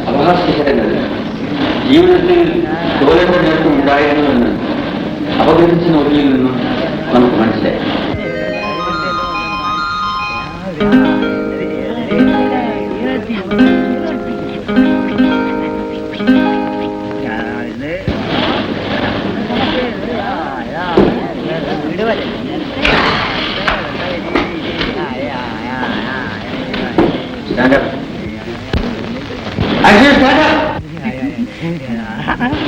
അവകാശികരങ്ങൾ ജീവിതത്തിൽ തോലന്റെ നേട്ടം ഉണ്ടായിരുന്നുവെന്ന് അപകരിച്ച നോക്കിയിൽ നിന്നും നമുക്ക് മനസ്സിലായി.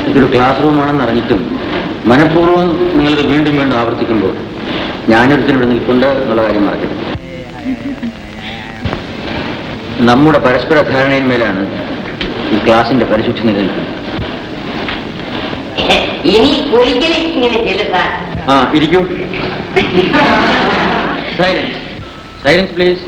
ഇതൊരു ക്ലാസ് റൂമാണെന്ന് അറിഞ്ഞിട്ടും മനഃപൂർവ്വം നിങ്ങളിത് വീണ്ടും വീണ്ടും ആവർത്തിക്കുമ്പോൾ ഞാനൊരുത്തിനിവിടെ നിൽപ്പുണ്ട് എന്നുള്ള കാര്യം മറക്കരുത്. നമ്മുടെ പരസ്പര ധാരണയിന്മേലാണ് ഈ ക്ലാസിന്റെ പരിശുദ്ധി നിലനിൽക്കുന്നത്. ഇരിക്കൂ. Silence, silence please.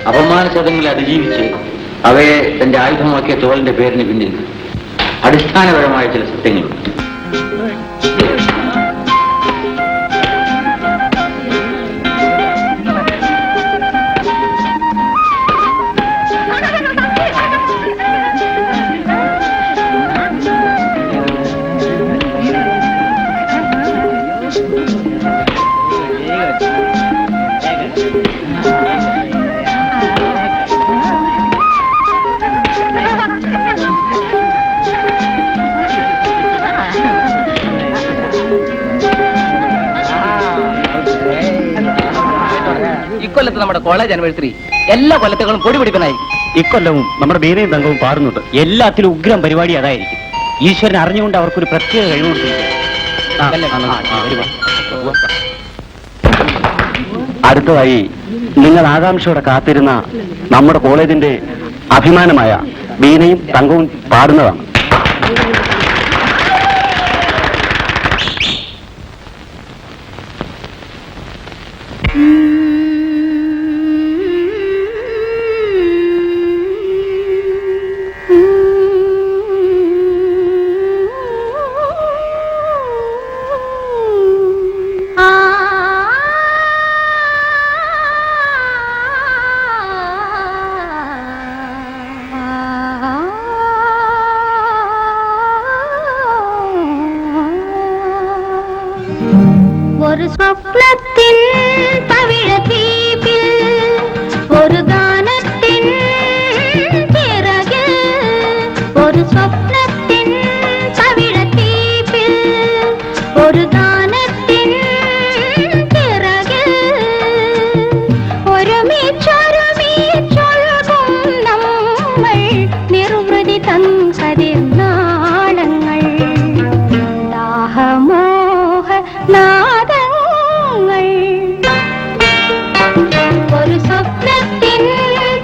അപമാനശതങ്ങളെ അതിജീവിച്ച് അവയെ തന്റെ ആയുധമാക്കിയ തോളിന്റെ പേരിന് പിന്നിൽ അടിസ്ഥാനപരമായ ചില സത്യങ്ങളുണ്ട്. ഇക്കൊല്ലത്ത് നമ്മുടെ കോളേജ് ആനിവേഴ്സറി എല്ലാ കൊല്ലത്തുകളും പൊടി പിടിപ്പനായിരിക്കും. ഇക്കൊല്ലവും നമ്മുടെ ബീനയും തങ്കവും പാടുന്നുണ്ട്. എല്ലാത്തിലും ഉഗ്രം പരിപാടി അതായിരിക്കും. ഈശ്വരൻ അറിഞ്ഞുകൊണ്ട് അവർക്കൊരു പ്രത്യേക കഴിവുണ്ട്. അടുത്തതായി നിങ്ങൾ ആകാംക്ഷയോടെ കാത്തിരുന്ന നമ്മുടെ കോളേജിന്റെ അഭിമാനമായ ബീനയും തങ്കവും പാടുന്നതാണ്. ഒരു സ്വപ്നത്തിൻ പവിഴദ്വീപിൽ ഒരു ഗാനത്തിൻ ചിറകിൽ ഒരു സ്വപ്നത്തിൻ പവിഴദ്വീപിൽ ഒരു ഗാനത്തിൻ ചിറകിൽ ഒരുമിച്ചൊരുമിച്ചൊഴുകും നമ്മൾ നിർവൃതി തൻ കതിർനാളങ്ങൾ ദാഹമോഹ നാദങ്ങൾ ഒരു സ്വപ്നത്തിൻ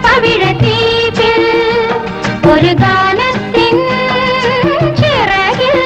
പവിഴദ്വീപിൽ ഒരു ഗാനത്തിൻ ചിറകിൽ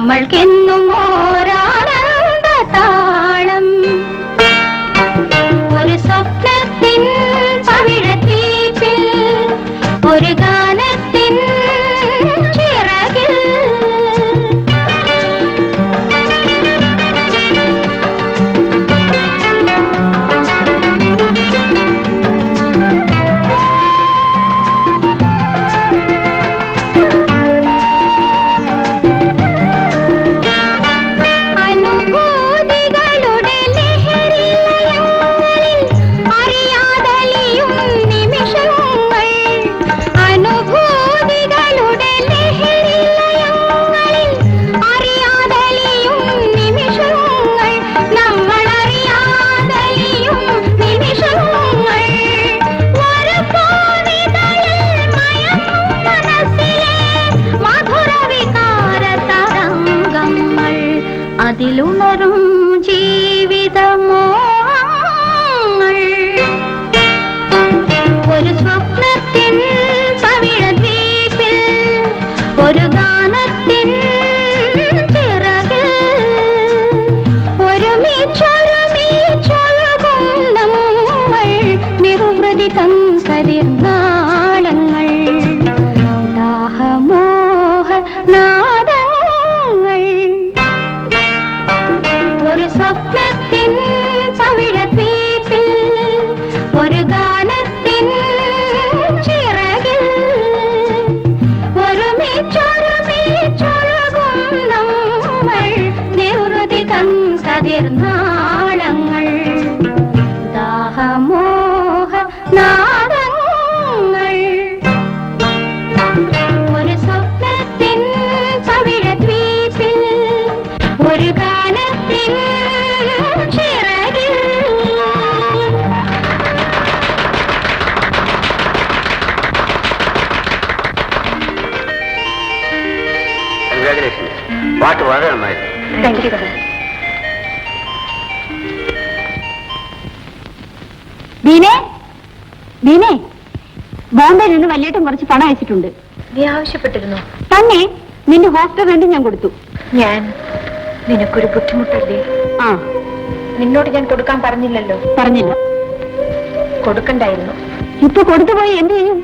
നമ്മൾക്കെന്നും ഓരാനന്ദ താളം. ഒരു സ്വപ്നത്തിൻ പവിഴത്തീപ്പിൽ ഒരു ഗാനത്തിൻ ചിറകിൽ അനുഭൂതികളുടെ ലഹരിലയങ്ങളിൽ അറിയാതലിയും നിമിഷങ്ങൾ. അനുഭൂതികളുടെ ലഹരിലയങ്ങളിൽ അറിയാതലിയും നിമിഷങ്ങൾ. നമ്മളറിയാതലിയും നിമിഷങ്ങൾ. ഒരു പൂവിതളിൽ മയങ്ങും മനസ്സിലെ മധുര വികാര തരംഗങ്ങൾ. അതിലുണരും ജീവിതമോഹങ്ങൾ. ഒരു സ്വപ്നത്തിൻ പവിഴദ്വീപിൽ ഒരു ഗാനത്തിൻ ചിറകിൽ ഒരുമിച്ചൊരുമിച്ചൊഴുകും നമ്മൾ നിർവൃതി തൻ കതിർനാളങ്ങൾ. ദാഹമോഹ നാദങ്ങൾ. ഒരു സ്വപ്നത്തിൻ പവിഴദ്വീപിൽ ഒരു ഗാനത്തിൻ ചിറകിൽ ഒരുമിച്ചൊരുമിച്ചൊഴുകും നമ്മൾ നിർവൃതി തൻ കതിർനാളങ്ങൾ. ദാഹമോഹ നാദങ്ങൾ. ഒരു സ്വപ്നത്തിൻ പവിഴദ്വീപിൽ ഒരു ഗാനത്തിൻ ചിറകിൽ. കൺഗ്രാജുലേഷൻസ്. പാട്ട് വളരെ നന്നായിരുന്നു. Thank you. ദീനേ, ദീനേ, ബോംബെയിൽ നിന്ന് വലിയേട്ടൻ കുറച്ച് പണം അയച്ചിട്ടുണ്ട്. നീ ആവശ്യപ്പെട്ടിരുന്നു? തന്നെ നിന്റെ ഹോസ്റ്റൽ റെന്റ് ഞാൻ കൊടുത്തു. ഞാൻ നിനക്കൊരു ബുദ്ധിമുട്ടല്ലേ? ആ, നിന്നോട് ഞാൻ കൊടുക്കാൻ പറഞ്ഞില്ലല്ലോ. പറഞ്ഞില്ല. കൊടുക്കണ്ടായിരുന്നു. ഇപ്പൊ കൊടുത്തുപോയി എന്ത് ചെയ്യും?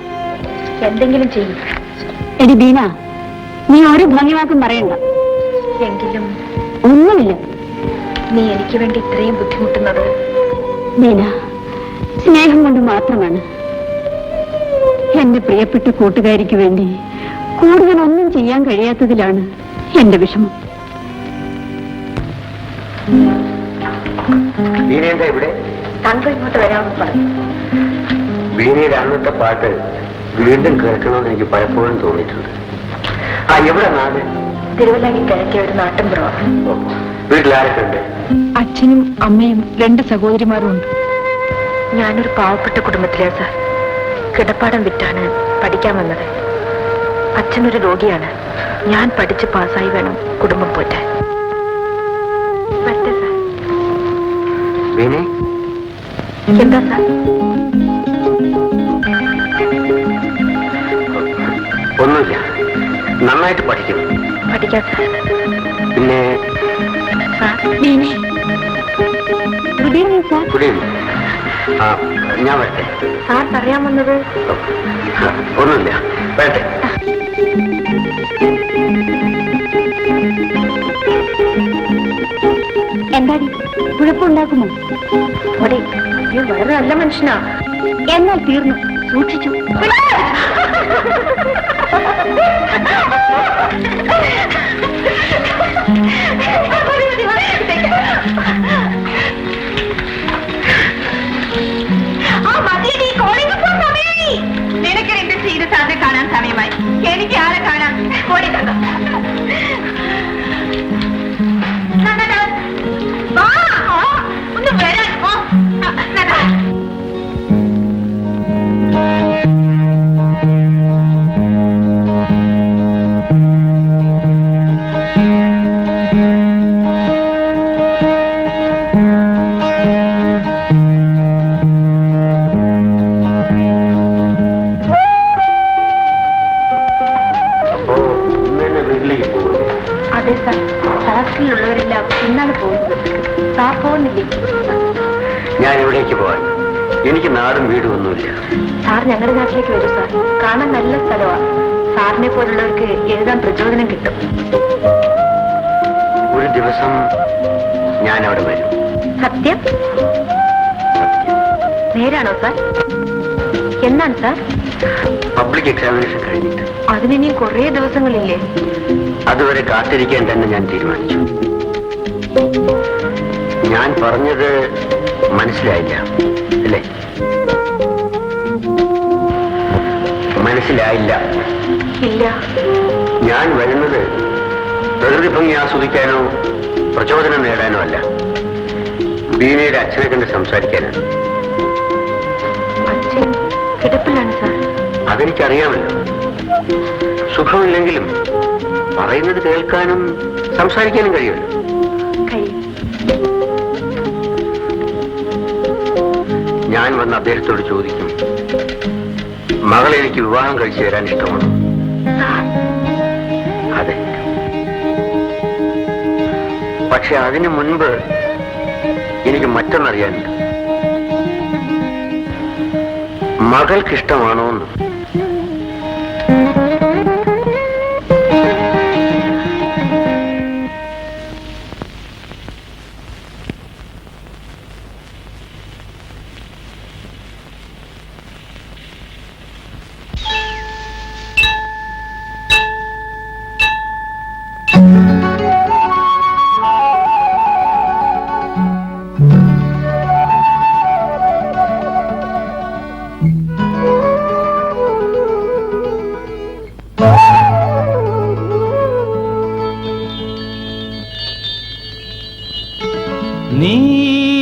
എന്തെങ്കിലും ചെയ്യും. എടി ദീന, നീ ഒരു ഭംഗിവാക്കും പറയണ്ട. എങ്കിലും ഒന്നുമില്ല. നീ എനിക്ക് വേണ്ടി ഇത്രയും ബുദ്ധിമുട്ടുന്നത് ദീന, സ്നേഹം കൊണ്ട് മാത്രമാണ്. എന്റെ പ്രിയപ്പെട്ട കൂട്ടുകാരിക്ക് വേണ്ടി കൂടുതൽ ഒന്നും ചെയ്യാൻ കഴിയാത്തതിലാണ് എന്റെ വിഷമം. വീണേന്താ ഇവിടെ? താങ്കൾ ഇങ്ങോട്ട് വരാമെന്ന് പറഞ്ഞു. വീണയുടെ അന്നത്തെ പാട്ട് വീണ്ടും കേൾക്കണമെന്ന് എനിക്ക് പലപ്പോഴും തോന്നിയിട്ടുണ്ട്. ആ, എവിടെ നാട്? തിരുവല്ലാങ്കി കിഴക്കിയ ഒരു നാട്ടിൻപുറമാണ്. വീട്ടിലാരൊക്കെ ഉണ്ട്? അച്ഛനും അമ്മയും 2 സഹോദരിമാരും ഉണ്ട്. ഞാനൊരു പാവപ്പെട്ട കുടുംബത്തിലെ സാർ. കിടപ്പാടം വിറ്റാണ് പഠിക്കാൻ വന്നത്. അച്ഛനൊരു രോഗിയാണ്. ഞാൻ പഠിച്ച് പാസ്സായി വേണം കുടുംബം പോറ്റാൻ. വരട്ടെ സാർ. വീണേ, എന്താ സാർ? ഒന്നുമില്ല. നന്നായിട്ട് പഠിക്കണം. പഠിക്കാം സാർ. പിന്നെ സാർ, ദീനേ, good evening sir. Good evening. ആ, ഞാൻ വരട്ടെ. സാർ പറയാൻ വന്നത്? ഒന്നുമില്ല, വരട്ടെ. എന്താടി, കുഴപ്പമുണ്ടാക്കുമോ? ഓടി, നീ വളരെ നല്ല മനുഷ്യനാ. എന്നാൽ തീർന്നു. സൂക്ഷിച്ചു. നിനക്ക് നിന്റെ സീരിയസ് കാണാൻ സമയമായി. എനിക്ക് ആരെ കാണാൻ? ഓടി കണ്ടോ? ഒന്ന് വരാൻ. എനിക്ക് നാടും വീടും ഒന്നുമില്ല. സാർ ഞങ്ങളുടെ നാട്ടിലേക്ക് വരൂ സാർ. കാണാൻ നല്ല സ്ഥലമാണ്. സാറിനെ പോലുള്ളവർക്ക് എഴുതാൻ പ്രചോദനം കിട്ടും. ഒരു ദിവസം ഞാൻ അവിടെ വരും. സത്യം? നേരാണോ സാർ? എന്നാണ് സാർ? പബ്ലിക് എക്സാമിനേഷൻ കഴിഞ്ഞിട്ട്. അതിനിനി കുറേ ദിവസങ്ങളില്ലേ? അതുവരെ കാത്തിരിക്കാൻ തന്നെ ഞാൻ തീരുമാനിച്ചു. ഞാൻ പറഞ്ഞത് മനസ്സിലായില്ല അല്ലേ? മനസ്സിലായില്ല. ഇല്ല. ഞാൻ വരുന്നത് പ്രകൃതി ഭംഗി ആസ്വദിക്കാനോ പ്രചോദനം നേടാനോ അല്ല, ബീനയുടെ അച്ഛനെ കണ്ട് സംസാരിക്കാനാണ്. അച്ഛൻ കിടപ്പിലാണ് സാർ. അതെനിക്കറിയാമല്ലോ. സുഖമില്ലെങ്കിലും പറയുന്നത് കേൾക്കാനും സംസാരിക്കാനും കഴിയുമല്ലോ. ഞാൻ വന്ന് അദ്ദേഹത്തോട് ചോദിക്കും, മകളെ എനിക്ക് വിവാഹം കഴിച്ചു തരാൻ ഇഷ്ടമാണോ? അതെ. പക്ഷെ അതിനു മുൻപ് എനിക്ക് മറ്റൊന്നറിയാനുണ്ട്. മകൾക്കിഷ്ടമാണോ എന്ന്.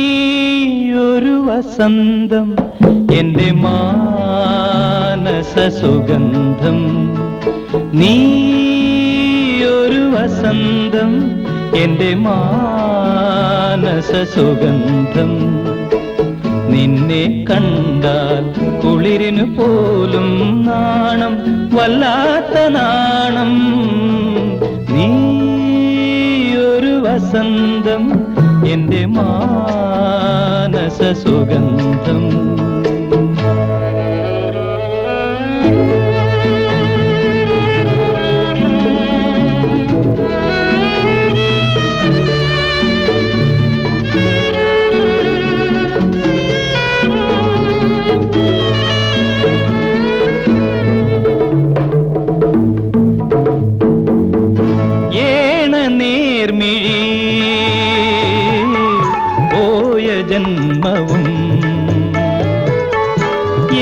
നീയൊരു വസന്തം എന്റെ മാനസ സുഗന്ധം, നീയൊരു വസന്തം എന്റെ മാനസ സുഗന്ധം. നിന്നെ കണ്ടാൽ കുളിരിനു പോലും നാണം, വല്ലാത്ത നാണം. നീയൊരു വസന്തം എന്റെ മാനസ സുഗന്ധം. ജന്മവും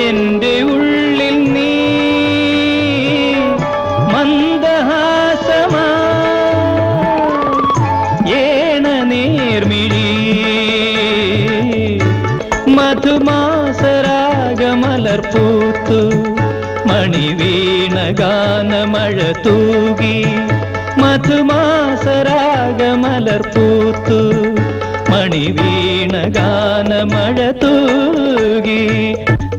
എന്റെ ഉള്ളിൽ നീ മന്ദഹാസമാ, ഏണ നേർമിഴി മധുമാസരാഗമലർപ്പൂത്തു, മണിവീണ ഗാനമഴ തൂകി. മധുമാസരാഗമലർപ്പൂത്തു, മണിവീണ ഗാനമഴ തൂകി.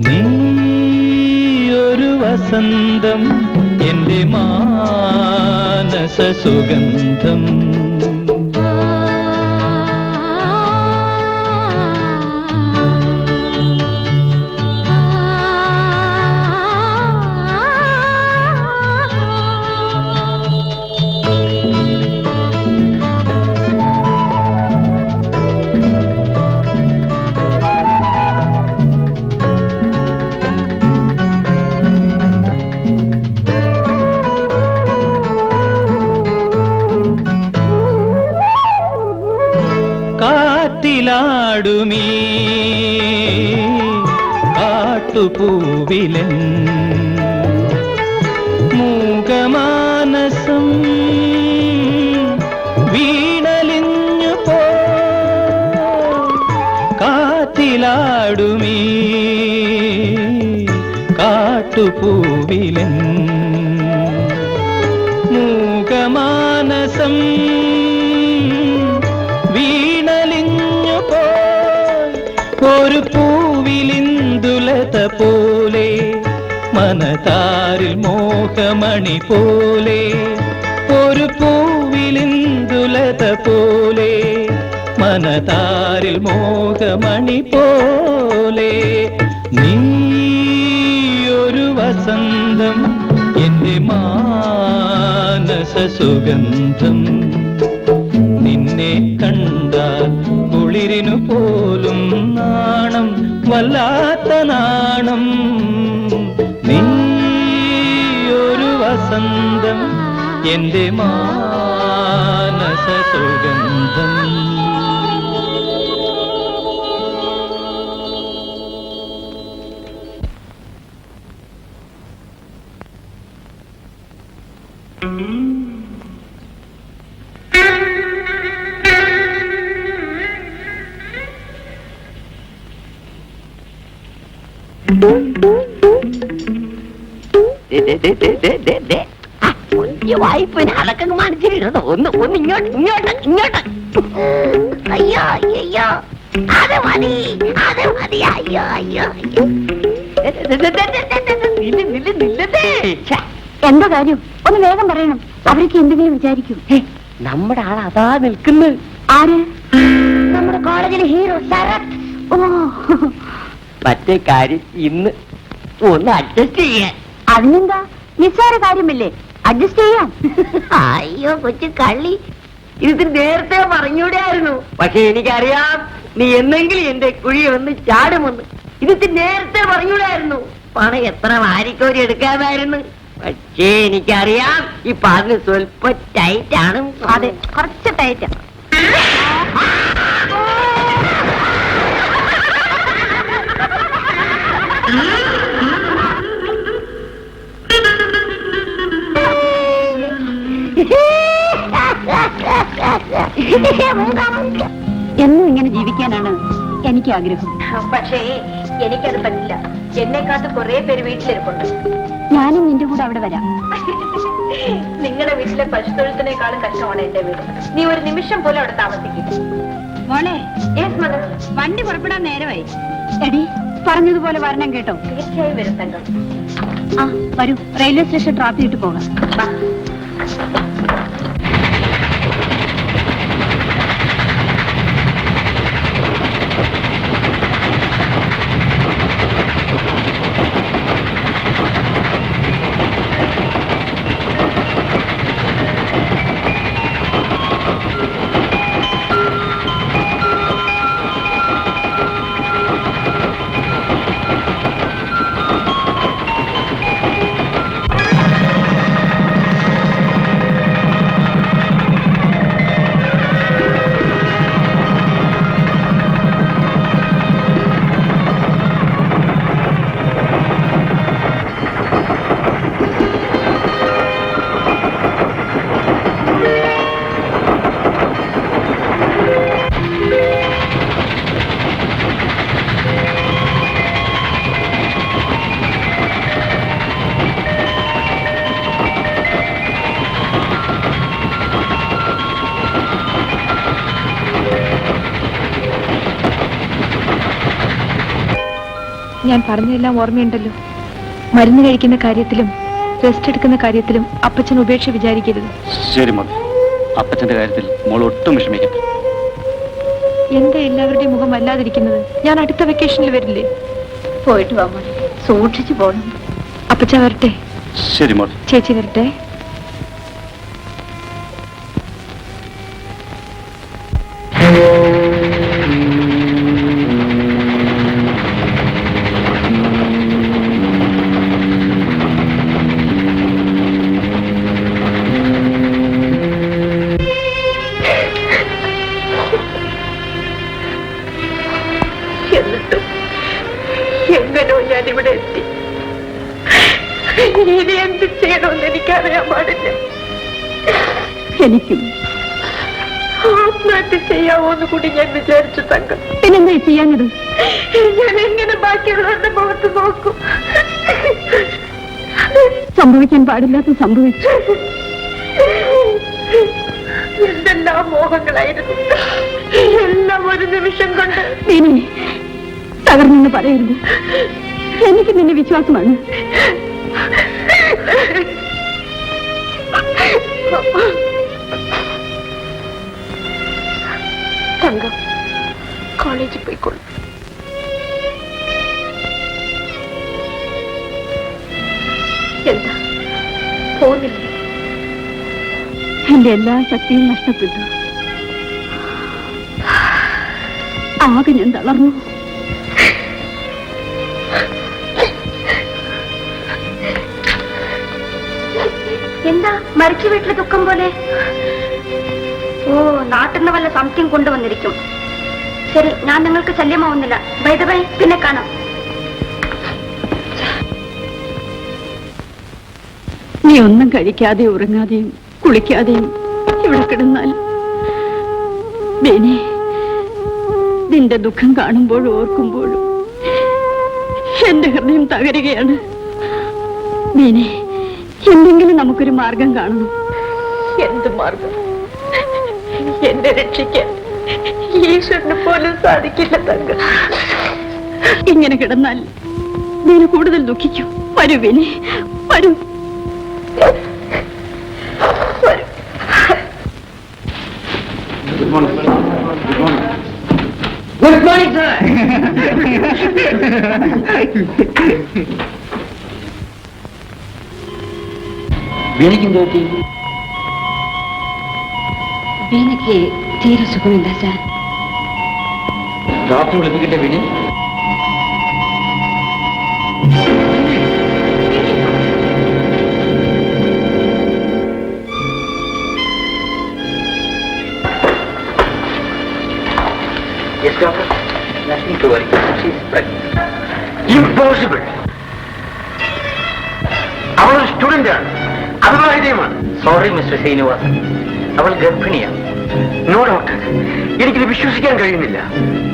നീയൊരു വസന്തം എന്റെ മാനസ സുഗന്ധം. കാറ്റിലാടുമീ കാട്ടുപൂവിലൻ മൂകമാനസം വീണലിഞ്ഞു പോ. കാറ്റിലാടുമീ കാട്ടുപൂവിലൻ മൂകമാനസം വീണലിഞ്ഞു പോയി. ഒരു പൂവിലിന്ദുലത പോലെ, മനതാരിൽ മോഹമണി പോലെ. ഒരു പൂവിലിന്ദുലത പോലെ, മനതാരിൽ മോഹമണി പോലെ. നീ ഒരു വസന്തം എന്റെ മാനസ സുഗന്ധം നിന്നെ കണ്ടാൽ കുളിരിനു പോലും നാണം വല്ലാത്ത നാണം നീ ഒരു വസന്തം എന്റെ മാനസ സുഗന്ധം വായ്പന് അടക്കം കാണിച്ചിരുന്നു ഒന്ന് ഒന്ന് ഇങ്ങോട്ട് ഇങ്ങോട്ട് ഇങ്ങോട്ട് അയ്യോ അയ്യോ അത് മതി അയ്യോ അയ്യോ അയ്യോ നില്ലതേ എന്താ കാര്യം ഒന്ന് വേഗം പറയണം. അവർക്ക് എന്തെങ്കിലും വിചാരിക്കും. നമ്മുടെ ആൾ അതാ നിൽക്കുന്നു. ആര്? നമ്മുടെ കോളേജിലെ ഹീറോ ശരത്. ഓ, മറ്റേ കാര്യം ഇന്ന് ഒന്ന് അഡ്ജസ്റ്റ് ചെയ്യാൻ. അതിനെന്താ, നിസ്സാര കാര്യമല്ലേ, അഡ്ജസ്റ്റ് ചെയ്യാം. അയ്യോ കൊച്ചു കള്ളി, ഇത് നേരത്തെ പറഞ്ഞൂടെയായിരുന്നു. പക്ഷെ എനിക്കറിയാം നീ എന്നെങ്കിലും എന്റെ കുഴി വന്ന് ചാടുമെന്ന്. ഇത് നേരത്തെ പറഞ്ഞൂടായിരുന്നു. പണം എത്ര വാരിക്കോരി എടുക്കാമായിരുന്നു. പക്ഷേ എനിക്കറിയാം ഈ പറഞ്ഞ് സ്വല്പം ടൈറ്റ് ആണ്. അതെ, കുറച്ച് ടൈറ്റാ. എന്നും ഇങ്ങനെ ജീവിക്കാനാണ് എനിക്ക് ആഗ്രഹം. പക്ഷേ എനിക്കത് പറ്റില്ല. എന്നെക്കാട്ട് കുറെ പേര് വീട്ടിലിരിപ്പുണ്ട്. ഞാനും നിന്റെ കൂടെ അവിടെ വരാം. നിങ്ങളുടെ വീട്ടിലെ പശുത്തൊഴുത്തിനേക്കാളും കഷ്ടമാണ് എന്റെ വീട്. നീ ഒരു നിമിഷം പോലും അവിടെ താമസിക്കില്ല. മോളെ, വണ്ടി പുറപ്പെടാൻ നേരമായി. എടി, പറഞ്ഞതുപോലെ വരണം കേട്ടോ. തീർച്ചയായും വരും തങ്കം. ആ വരൂ, റെയിൽവേ സ്റ്റേഷൻ ഡ്രോപ്പ് ചെയ്തിട്ട് പോകാം. ഞാൻ പറഞ്ഞതെല്ലാം ഓർമ്മയുണ്ടല്ലോ. മരുന്ന് കഴിക്കുന്ന കാര്യത്തിലും റെസ്റ്റ് എടുക്കുന്ന കാര്യത്തിലും അപ്പച്ചൻ ഉപേക്ഷ വിചാരിക്കരുത്. ശരി മോൾ, അപ്പച്ചന്റെ കാര്യത്തിൽ മോൾ ഒട്ടും വിഷമിക്കട്ടെ. എന്താ എല്ലാവരുടെയും മുഖം വല്ലാതിരിക്കുന്നത്? ഞാൻ അടുത്ത വെക്കേഷനിൽ വരില്ലേ? പോയിട്ട് വാ മോളെ, സൂക്ഷിച്ചു പോണം. അപ്പച്ച വരട്ടെ. ശരി മോൾ. ചേച്ചി വരട്ടെ. എന്നിട്ടും എങ്ങനോ ഞാനിവിടെ എത്തി. ഇനി എന്ത് ചെയ്യണമെന്ന് എനിക്കറിയാൻ പാടില്ല. എനിക്കും ആത്മഹത്യ ചെയ്യാവോന്ന് കൂടി ഞാൻ വിചാരിച്ചു തങ്കം. പിന്നെന്താ ചെയ്യാഞ്ഞത്? ഞാൻ എങ്ങനെ ബാക്കിയുള്ളവരുടെ മുഖത്ത് നോക്കും? സംഭവിക്കാൻ പാടില്ലാത്ത സംഭവിച്ചു. എന്തെല്ലാം മോഹങ്ങളായിരുന്നു, എല്ലാം ഒരു നിമിഷം കൊണ്ട്. ഇനി തകർന്നെന്ന് പറയരുത്. എനിക്ക് നിന്നെ വിശ്വാസമാണ്. തങ്കം, കോളേജിൽ പോയിക്കൊള്ളു. എന്താ പോകുന്നില്ലേ? എന്റെ എല്ലാ ശക്തിയും നഷ്ടപ്പെട്ടു. ആകെ ഞാൻ തളർന്നു. എന്താ മരിച്ച വീട്ടിലെ ദുഃഖം പോലെ? ഓ, നാട്ടിൽ നിന്ന് വല്ല സംശയം കൊണ്ടുവന്നിരിക്കും. ശരി, ഞാൻ നിങ്ങൾക്ക് ശല്യമാവുന്നില്ല. ബൈ ദ ബൈ, പിന്നെ കാണാം. നീ ഒന്നും കഴിക്കാതെ ഉറങ്ങാതെയും കുളിക്കാതെയും ഇവിടെ കിടന്നാൽ ബേനെ, നിന്റെ ദുഃഖം കാണുമ്പോഴും ഓർക്കുമ്പോഴും എന്റെ ഹൃദയം തകരുകയാണ്. ബേനെ, എന്തെങ്കിലും നമുക്കൊരു മാർഗം കാണണം. എന്ത് മാർഗം? എന്നെ രക്ഷിക്കാൻ ഈശ്വരന് പോലും സാധിക്കില്ല തങ്ക. ഇങ്ങനെ കിടന്നാൽ ബേനെ കൂടുതൽ ദുഃഖിക്കും. വരൂ ബേനെ, വരൂ. Good morning. Good morning sir. വീണയ്ക്കും തോറ്റി? ബേനയ്ക്ക് തീരെ സുഖമില്ല സാർ. ഡോക്ടർ വിളിപ്പിക്കട്ടെ വീണി? Yes, doctor. Nothing to worry. She is pregnant. Impossible. അവൾ സ്റ്റുഡന്റാണ്, അവിവാഹിതയുമാണ്. സോറി മിസ്റ്റർ ശ്രീനിവാസൻ, അവൾ ഗർഭിണിയാണ്. നോ ഡോക്ടർ, എനിക്കിത് വിശ്വസിക്കാൻ കഴിയുന്നില്ല.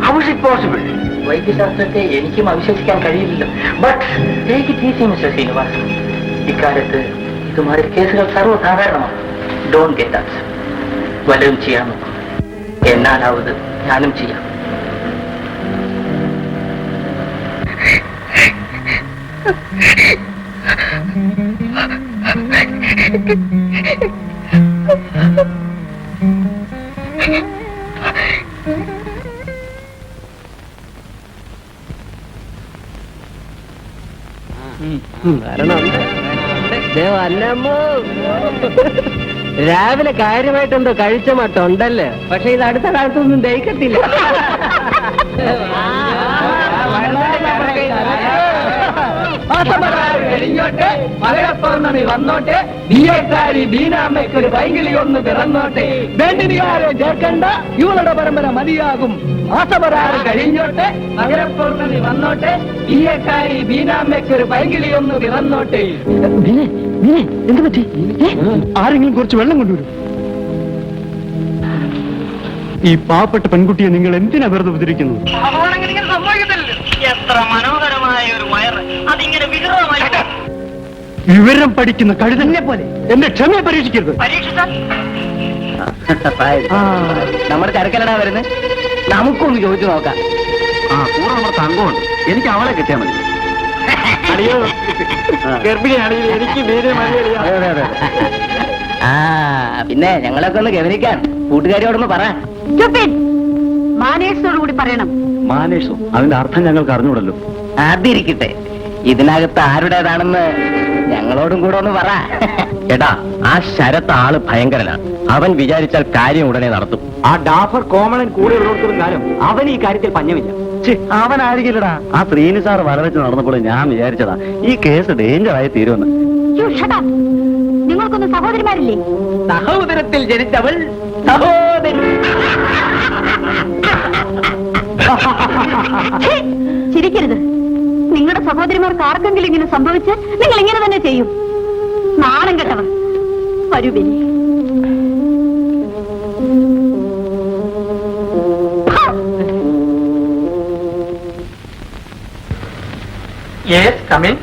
How is it possible? വൈദ്യശാസ്ത്രത്തെ എനിക്കും അവിശ്വസിക്കാൻ കഴിയില്ലല്ലോ. But take it easy mister Srinivasan. ഇക്കാലത്ത് ഇതുമാതിരി കേസുകൾ സർവ്വസാധാരണമാണ്. Don't get upset. വല്ലതും ചെയ്യാൻ നോക്കും. എന്നാലാവത് ഞാനും ചെയ്യാം. രാവിലെ കാര്യമായിട്ടെന്തോ കഴിച്ച മട്ടുണ്ടല്ലോ. പക്ഷെ ഇത് അടുത്ത കാലത്തൊന്നും ദഹിക്കത്തില്ല. മകരപ്പൗർണമി വന്നോട്ടെ, ബിയക്കാരി ബീനാമ്മയ്ക്കൊരു പൈങ്കിളി ഒന്ന് പിറന്നോട്ടെ. വേണ്ടിനികാരെ ചേർക്കണ്ട, ഇവളുടെ പരമ്പര മതിയാകും. മാസപരാറ് കഴിഞ്ഞോട്ടെ, മകരപ്പൗർണമി വന്നോട്ടെ, ബിയക്കാരി ബീനാമ്മയ്ക്കൊരു പൈങ്കിളി ഒന്ന് പിറന്നോട്ടെ. എന്ത് പറ്റി? ആരെങ്കിലും കുറച്ച് വെള്ളം കൊണ്ടുവരും. ഈ പാവപ്പെട്ട പെൺകുട്ടിയെ നിങ്ങൾ എന്തിനാ വെറുതെ ഉപദ്രവിക്കുന്നു? എത്ര മനോഹരമായ ഒരു വയറ്, അതിങ്ങനെ വികൃതമായി വിവരം പഠിക്കുന്ന കഴുതന്നെ പോലെ എന്റെ ക്ഷമയെ പരീക്ഷിക്കരുത്. പരീക്ഷിച്ചാൽ നമ്മുടെ ചരക്കലടാ വരുന്നത്. നമുക്കൊന്ന് ചോദിച്ചു നോക്കാം. കൂടെ നമ്മുടെ തങ്കമുണ്ട്, എനിക്ക് അവളെ കിട്ടിയാൽ മതി. അടിയോ ഗർഭിണിയാണെങ്കിൽ എനിക്ക് നേരെ മതിയറിയാം. അതെ അതെ അതെ. പിന്നെ ഞങ്ങളൊക്കെ ഒന്ന് ഗവനിക്കാൻ കൂട്ടുകാരിയോടൊന്ന് പറ. മാനേഴ്സോടുകൂടി പറയണം. മാനേഴ്സോ? അതിന്റെ അർത്ഥം ഞങ്ങൾക്ക് അറിഞ്ഞൂടല്ലോ. അതിരിക്കട്ടെ, ഇതിനകത്ത് ആരുടേതാണെന്ന് ഞങ്ങളോടും കൂടെ ഒന്ന് പറ. എടാ, ആ ശരത്ത് ആള് ഭയങ്കരനാണ്. അവൻ വിചാരിച്ചാൽ കാര്യം ഉടനെ നടത്തും. ആ ഡാഫർ കോമളൻ കൂടെ ഉള്ളവർക്കൊരു കാലം അവൻ ഈ കാര്യത്തിൽ പഞ്ഞമില്ല. അവൻ ആയിരിക്കില്ലടാ. ആ ശ്രീനി സാർ വരവെച്ച് നടന്നപ്പോൾ ഞാൻ വിചാരിച്ചതാ ഈ കേസ് ഡേഞ്ചറായി തീരുമെന്ന്. നിങ്ങൾക്കൊന്നും സഹോദരിമാരില്ലേ? സഹോദരത്തിൽ ജനിച്ചവൾ സഹോദരി. ചിരിക്കരുത്. നിങ്ങളുടെ സഹോദരിമാർക്ക് ആർക്കെങ്കിലും ഇങ്ങനെ സംഭവിച്ച് നിങ്ങൾ ഇങ്ങനെ തന്നെ ചെയ്യും. നാണം കെട്ടവർ. വരൂ ബെനി. Yes, come in.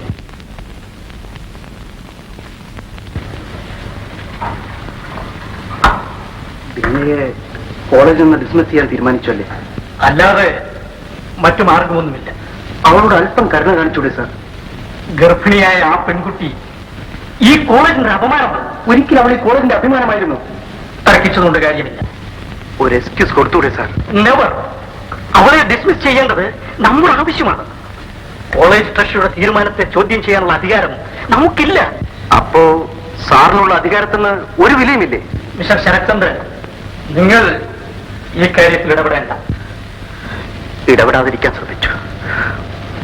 കോളേജിൽ നിന്ന് ഡിസ്മിസ് ചെയ്യാൻ തീരുമാനിച്ചല്ലേ? അല്ലാതെ മറ്റു മാർഗമൊന്നുമില്ല. അവളോട് അല്പം കരുണ കാണിച്ചൂടെ സാർ? ഗർഭിണിയായ ആ പെൺകുട്ടി ഈ കോളേജിന്റെ അപമാനമാണ്. ഒരിക്കലും അവൾ ഈ കോളേജിന്റെ അഭിമാനമായിരുന്നു. തർക്കിച്ചതുകൊണ്ട് കാര്യമില്ല. ഒരു എക്സ്ക്യൂസ് കൊടുത്തൂടെ സാർ? നെവർ. അവളെ ഡിസ്മിസ് ചെയ്യേണ്ടത് നമ്മുടെ ആവശ്യമാണ്. കോളേജ് ട്രഷറിയുടെ തീരുമാനത്തെ ചോദ്യം ചെയ്യാനുള്ള അധികാരം നമുക്കില്ല. അപ്പോ സാറിനുള്ള അധികാരത്തിന് ഒരു വിലയുമില്ലേ? മിസ്റ്റർ ശരത്ചന്ദ്രൻ, നിങ്ങൾ ഈ കാര്യത്തിൽ ഇടപെടേണ്ട. ഇടപെടാതിരിക്കാൻ ശ്രമിച്ചു,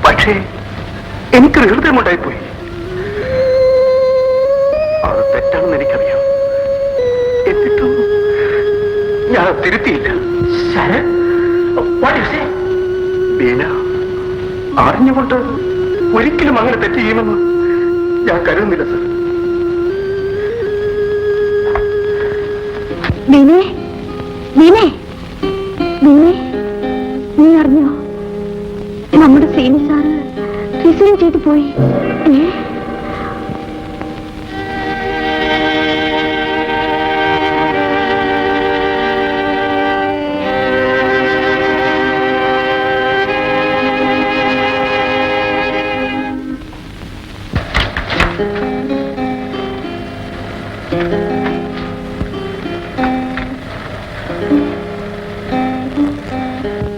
പക്ഷേ എനിക്കൊരു ഹൃദയമുണ്ടായിപ്പോയി. അത് തെറ്റാണെന്ന് എനിക്കറിയാം. എന്നിട്ടും ഞാൻ തിരുത്തിയില്ല. ബീന അറിഞ്ഞുകൊണ്ട് ഒരിക്കലും അങ്ങനെ തെറ്റ് ചെയ്യുമെന്ന് ഞാൻ കരുതുന്നില്ല സർ. നീനെ നീനെ നീനെ നീ അറിഞ്ഞോ, നമ്മുടെ സേനി സാറ് റിസൈൻ ചെയ്തു പോയി.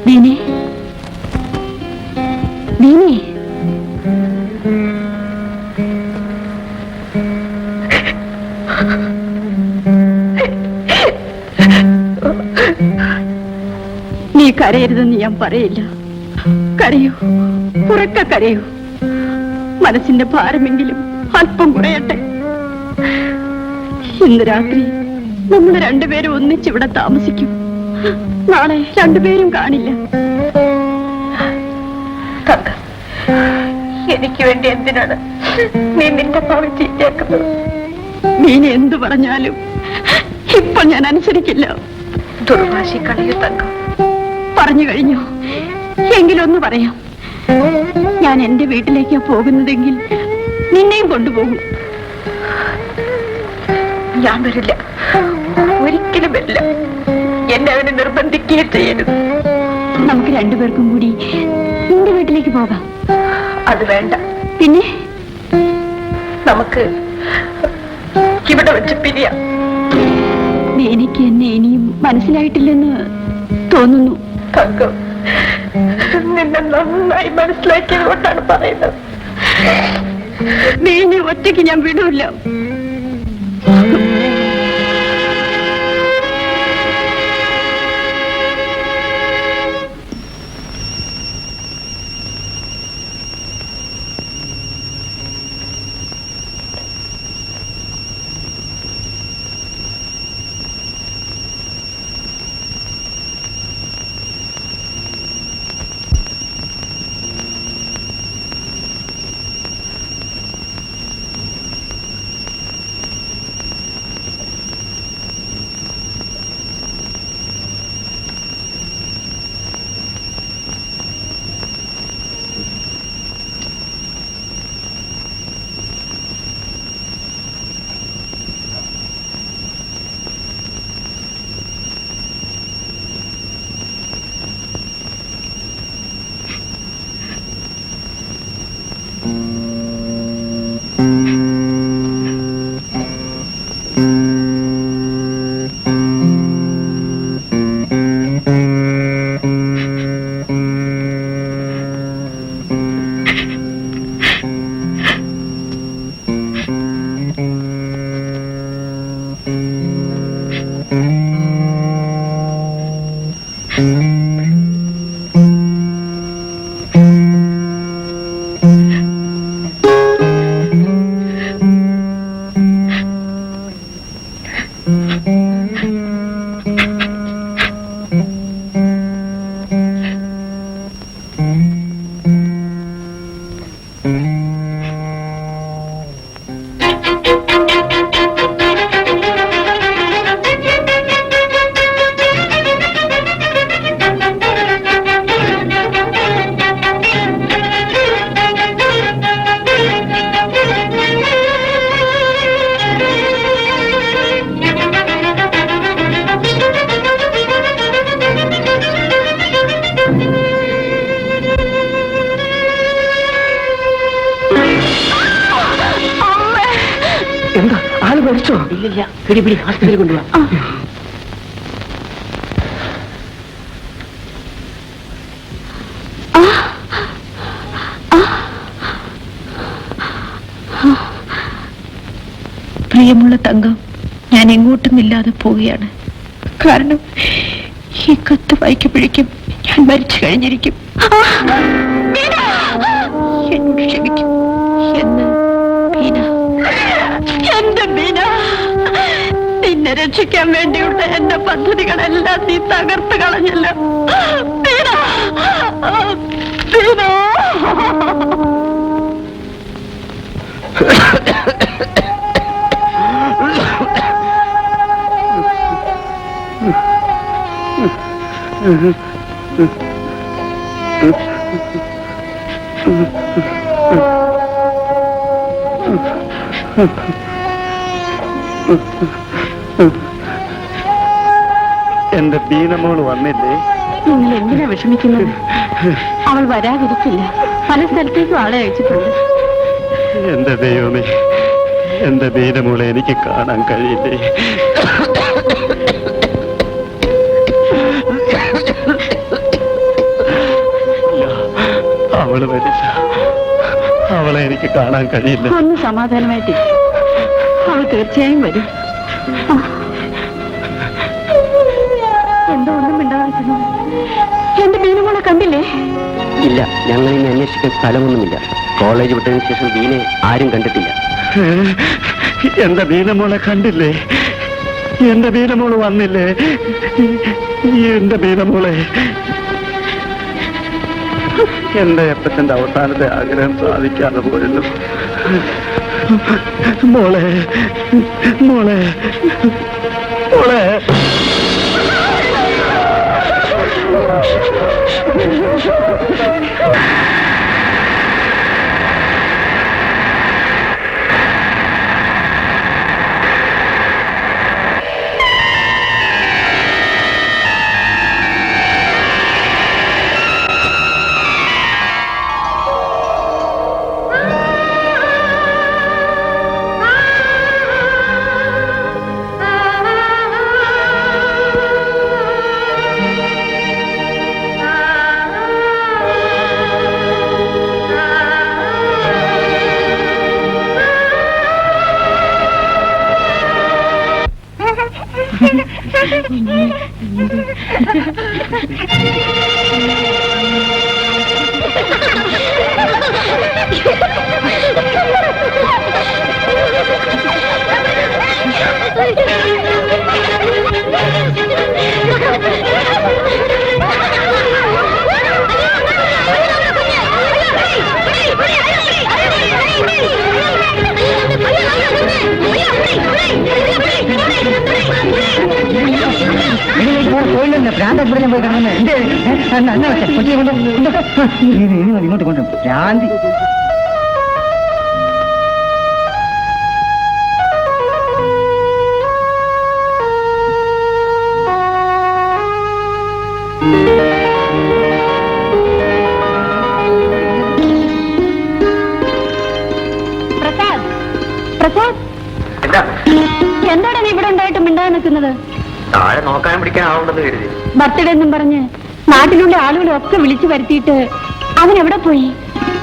നീനെ നീനെ നീ കരയരുതെന്ന് ഞാൻ പറയില്ല. കരയൂ, ഉറക്ക കരയൂ. മനസ്സിന്റെ ഭാരമെങ്കിലും അല്പം കുറയട്ടെ. ഇന്ന് രാത്രി നമ്മൾ രണ്ടുപേരും ഒന്നിച്ചിവിടെ താമസിക്കും. നാളെ രണ്ടുപേരും കാണില്ല. എനിക്ക് വേണ്ടി എന്തിനാണ് നീ നിന്റെ ഭാവി ചീറ്റാക്കുന്നത്? നീ എന്തു പറഞ്ഞാലും ഇപ്പോൾ ഞാൻ അനുസരിക്കില്ല. ദുർവാശി കളയൂ തങ്കം. പറഞ്ഞു കഴിഞ്ഞു, എങ്കിലൊന്ന് പറയാം. ഞാൻ എന്റെ വീട്ടിലേക്കാ പോകുന്നതെങ്കിൽ നിന്നെയും കൊണ്ടുപോകും. ഞാൻ വരില്ല, ഒരിക്കലും വരില്ല. എന്നെ അവനെ നിർബന്ധിക്കുകയും ചെയ്യരുത്. നമുക്ക് രണ്ടുപേർക്കും കൂടി നിന്റെ വീട്ടിലേക്ക് പോകാം. അത് വേണ്ട. പിന്നെ നമുക്ക് ഇവിടെ വെച്ച് പിരിയാം. എനിക്ക് എന്നെ ഇനിയും മനസ്സിലായിട്ടില്ലെന്ന് തോന്നുന്നു. തങ്കം, നിന്നെ നന്നായി മനസ്സിലാക്കിയത് കൊണ്ടാണ് പറയുന്നത്. നീ ഒറ്റയ്ക്ക് ഞാൻ വിടൂല്ല. എന്താ ആള് മരിച്ചോ? ഇല്ലില്ല, പിടി ആശുപത്രിയിൽ കൊണ്ടുപോവാ. ആ പ്രിയമുള്ള തങ്കം, ഞാൻ എങ്ങോട്ടും ഇല്ലാതെ പോവുകയാണ്. കാരണം ഈ കത്ത് വായിക്കുമ്പോഴേക്കും ഞാൻ മരിച്ചു കഴിഞ്ഞിരിക്കും. എന്നോട് ക്ഷമിക്കും എന്ന് ബീന. എന്റെ ബീന, നിന്നെ രക്ഷിക്കാൻ വേണ്ടിയുള്ള എന്റെ പദ്ധതികളെല്ലാം നീ തകർത്ത് കളഞ്ഞല്ലോ. ബീന, ബീന. എന്റെ ബീനമോള് വന്നില്ലേ? നിങ്ങൾ എന്തിനാ വിഷമിക്കുന്നത്? അവൾ വരാതിരിക്കില്ല. പല സ്ഥലത്തേക്കും ആളെ അയച്ചിട്ടുണ്ട്. എന്റെ ദൈവമേ, എന്റെ ബീനമോളെ എനിക്ക് കാണാൻ കഴിയില്ലേ? അവള് വരില്ല, അവളെ എനിക്ക് കാണാൻ കഴിയില്ല. ഒന്ന് സമാധാനമായിട്ട് അവൾ തീർച്ചയായും വരും. എന്തോ ഒന്നും മിണ്ടാതിരിക്കുന്നു. എന്റെ ബീനമോളെ കണ്ടില്ലേ? ഇല്ല, ഞങ്ങൾ ഇന്ന് അന്വേഷിക്കാൻ സ്ഥലമൊന്നുമില്ല. കോളേജ് വിട്ടതിന് ശേഷം ബീനെ ആരും കണ്ടിട്ടില്ല. എന്റെ ബീനമോളെ കണ്ടില്ലേ? എന്റെ ബീനമോള് വന്നില്ലേ? എന്റെ ബീനമോളെ, എന്റെ അപ്പച്ചന്റെ അവസാനത്തെ ആഗ്രഹം സാധിക്കാതെ പോയല്ലോ. മോളെ, മോളെ, മോളെ. ഇങ്ങോട്ട് കൊണ്ടു ഭ്രാന്തി. പ്രസാദ്, പ്രസാദ്, എന്താ എന്താണ് നീ ഇവിടെ ഉണ്ടായിട്ട് മിണ്ടാതെ നിൽക്കുന്നത്? താഴെ നോക്കാൻ പിടിക്കാൻ ആവുണ്ടെന്ന് കരുതി. ബർത്ത്ഡേ എന്നും പറഞ്ഞ് നാട്ടിലുള്ള ആളുകളെ ഒക്കെ വിളിച്ചു വരുത്തിയിട്ട് അവൻ എവിടെ പോയി?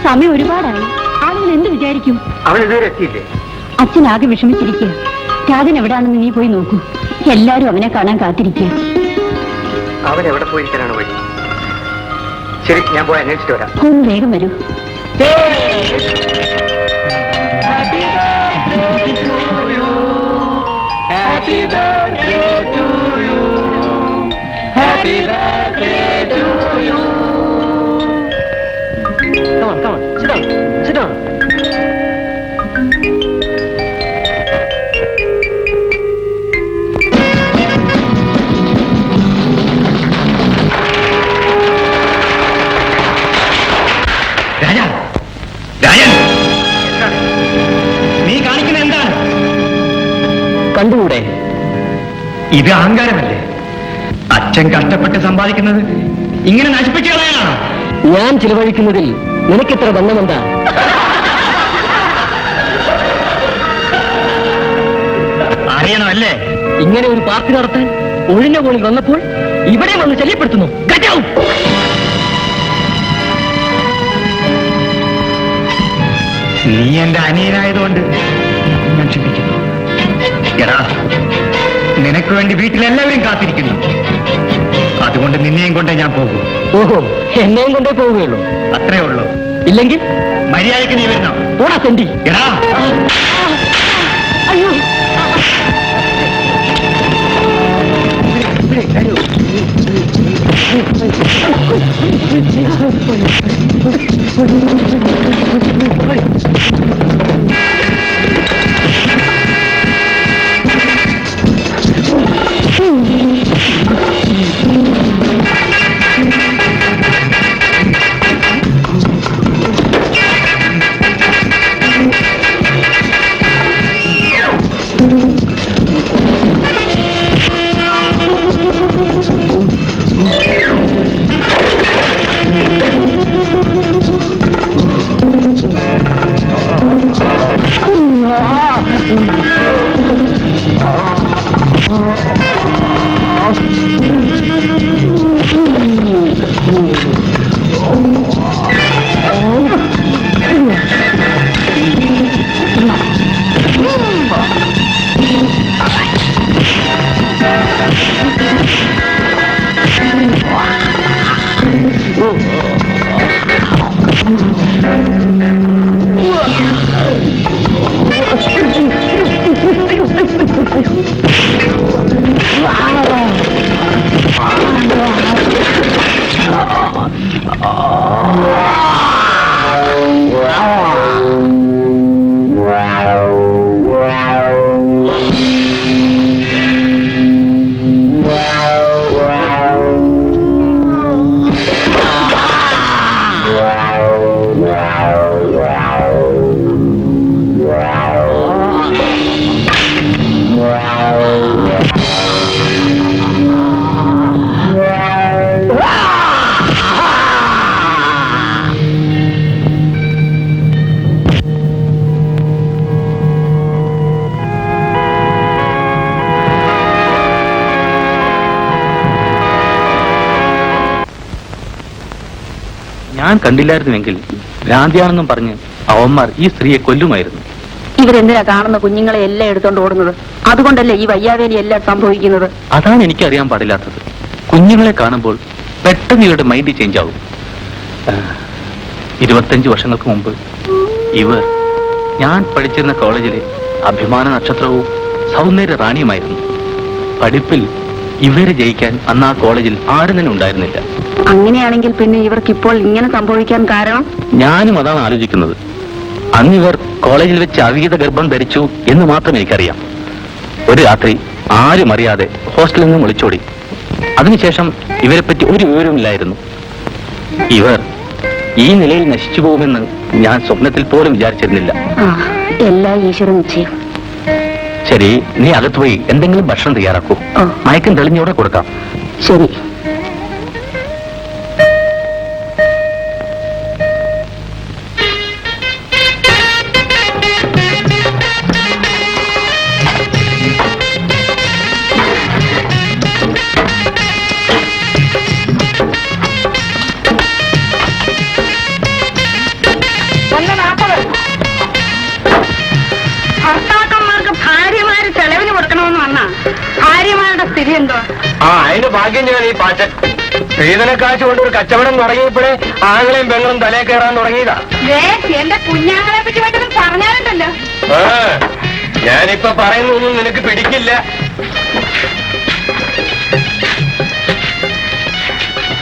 സമയം ഒരുപാടായി. ആളുകൾ എന്ത് വിചാരിക്കും? അവൻ ഇതുവരെ എത്തിയില്ലേ? അച്ഛനാകെ വിഷമിച്ചിരിക്കുക. രാജൻ എവിടാണെന്ന് നീ പോയി നോക്കൂ. എല്ലാരും അവനെ കാണാൻ കാത്തിരിക്കുക. അവൻ എവിടെ പോയിരിക്കാനാണ് വഴി? ശരി, ഞാൻ പോയി അന്വേഷിച്ചിട്ട് വരാം. ഒന്ന് വേഗം വരൂ. Come on, come on. Sit down. Sit down. Rajan, Rajan, നീ കാണിക്കുന്ന എന്താണ്? കണ്ടുകൂടെ? ഇത് അഹങ്കാരമല്ലേ? അച്ഛൻ കഷ്ടപ്പെട്ട് സമ്പാദിക്കുന്നത് ഇങ്ങനെ നശിപ്പിക്കുകയാണോ? ഞാൻ ചിലവഴിക്കുന്നതിൽ നിനക്കെത്ര ബന്ധമെന്താ? അറിയണമല്ലേ? ഇങ്ങനെ ഒരു പാർട്ടി നടത്താൻ ഒഴിഞ്ഞ കോണിൽ വന്നപ്പോൾ ഇവിടെ വന്ന് ശല്യപ്പെടുത്തുന്നു. Get out! നീ എന്റെ അനിയനായതുകൊണ്ട് ഞാൻ ക്ഷമിക്കുന്നു. എടാ, നിനക്ക് വേണ്ടി വീട്ടിലെല്ലാവരും കാത്തിരിക്കുന്നു. അതുകൊണ്ട് നിന്നെയും കൊണ്ടേ ഞാൻ പോകും. ഓഹോ, എന്നെയും കൊണ്ടേ പോവുകയുള്ളൂ. അത്രേ ഉള്ളൂ. ഇല്ലെങ്കിൽ മര്യാദയ്ക്ക് നീ വരുന്നോ? പോടാ തെണ്ടി. എടാ, അയ്യോ, ഞാൻ കണ്ടില്ലായിരുന്നുവെങ്കിൽ ഭ്രാന്തിയാണെന്നും പറഞ്ഞ് അവന്മാർ ഈ സ്ത്രീയെ കൊല്ലുമായിരുന്നു. ഇവരെന്തിനാ കാണുന്ന കുഞ്ഞുങ്ങളെ എല്ലാം എടുത്തോണ്ട് ഓടുന്നത്? അതുകൊണ്ടല്ലേ ഈ വയ്യാവേലി എല്ലാം സംഭവിക്കുന്നത്. അതാണ് എനിക്കറിയാൻ പാടില്ലാത്തത്. കുഞ്ഞുങ്ങളെ കാണുമ്പോൾ പെട്ടെന്ന് ഇവരുടെ മൈൻഡ് ചേഞ്ച് ആവും. 25 വർഷങ്ങൾക്ക് മുമ്പ് ഇവർ ഞാൻ പഠിച്ചിരുന്ന കോളേജിലെ അഭിമാന നക്ഷത്രവും സൗന്ദര്യ റാണിയുമായിരുന്നു. പഠിപ്പിൽ ഇവരെ ജയിക്കാൻ അന്ന് ആ കോളേജിൽ ആരും തന്നെ ഉണ്ടായിരുന്നില്ല. അങ്ങനെയാണെങ്കിൽ പിന്നെ ഇവർക്ക് ഇപ്പോൾ ഇങ്ങനെ സംഭവിക്കാൻ കാരണം? ഞാനും അതാണ് ആലോചിക്കുന്നത്. അന്ന് ഇവർ കോളേജിൽ വെച്ച് അവിഹിത ഗർഭം ധരിച്ചു എന്ന് മാത്രം എനിക്കറിയാം. ഒരു രാത്രി ആരും അറിയാതെ ഹോസ്റ്റലിൽ നിന്നും ഒളിച്ചോടി. അതിനുശേഷം ഇവരെപ്പറ്റി ഒരു വിവരവുമില്ലായിരുന്നു. ഇവർ ഈ നിലയിൽ നശിച്ചു പോകുമെന്ന് ഞാൻ സ്വപ്നത്തിൽ പോലും വിചാരിച്ചിരുന്നില്ല. എല്ലാം ഈശ്വര നിശ്ചയം. ശരി, നീ അകത്ത് പോയി എന്തെങ്കിലും ഭക്ഷണം തയ്യാറാക്കൂ. മയക്കം തെളിഞ്ഞോടെ കൊടുക്കാം. ശരി. ഭർത്താക്കന്മാർക്ക് ഭാര്യമാര് ചെലവിന് കൊടുക്കണമെന്ന് വന്നാ ഭാര്യമാരുടെ സ്ഥിതി എന്തോ? അതിന് ഭാഗ്യം ഞാൻ ഈ പാച്ചൻ സ്ത്രീധന കാശ് കൊണ്ട് ഒരു കച്ചവടം തുടങ്ങിയപ്പോഴേ ആങ്ങളെയും പെങ്ങളും തലേ കയറാൻ തുടങ്ങിയതാ. എന്റെ കുഞ്ഞാങ്ങളെ പറ്റി പറ്റും പറഞ്ഞാലുണ്ടല്ലോ. ഞാനിപ്പോ പറയുന്നൊന്നും നിനക്ക് പിടിക്കില്ല.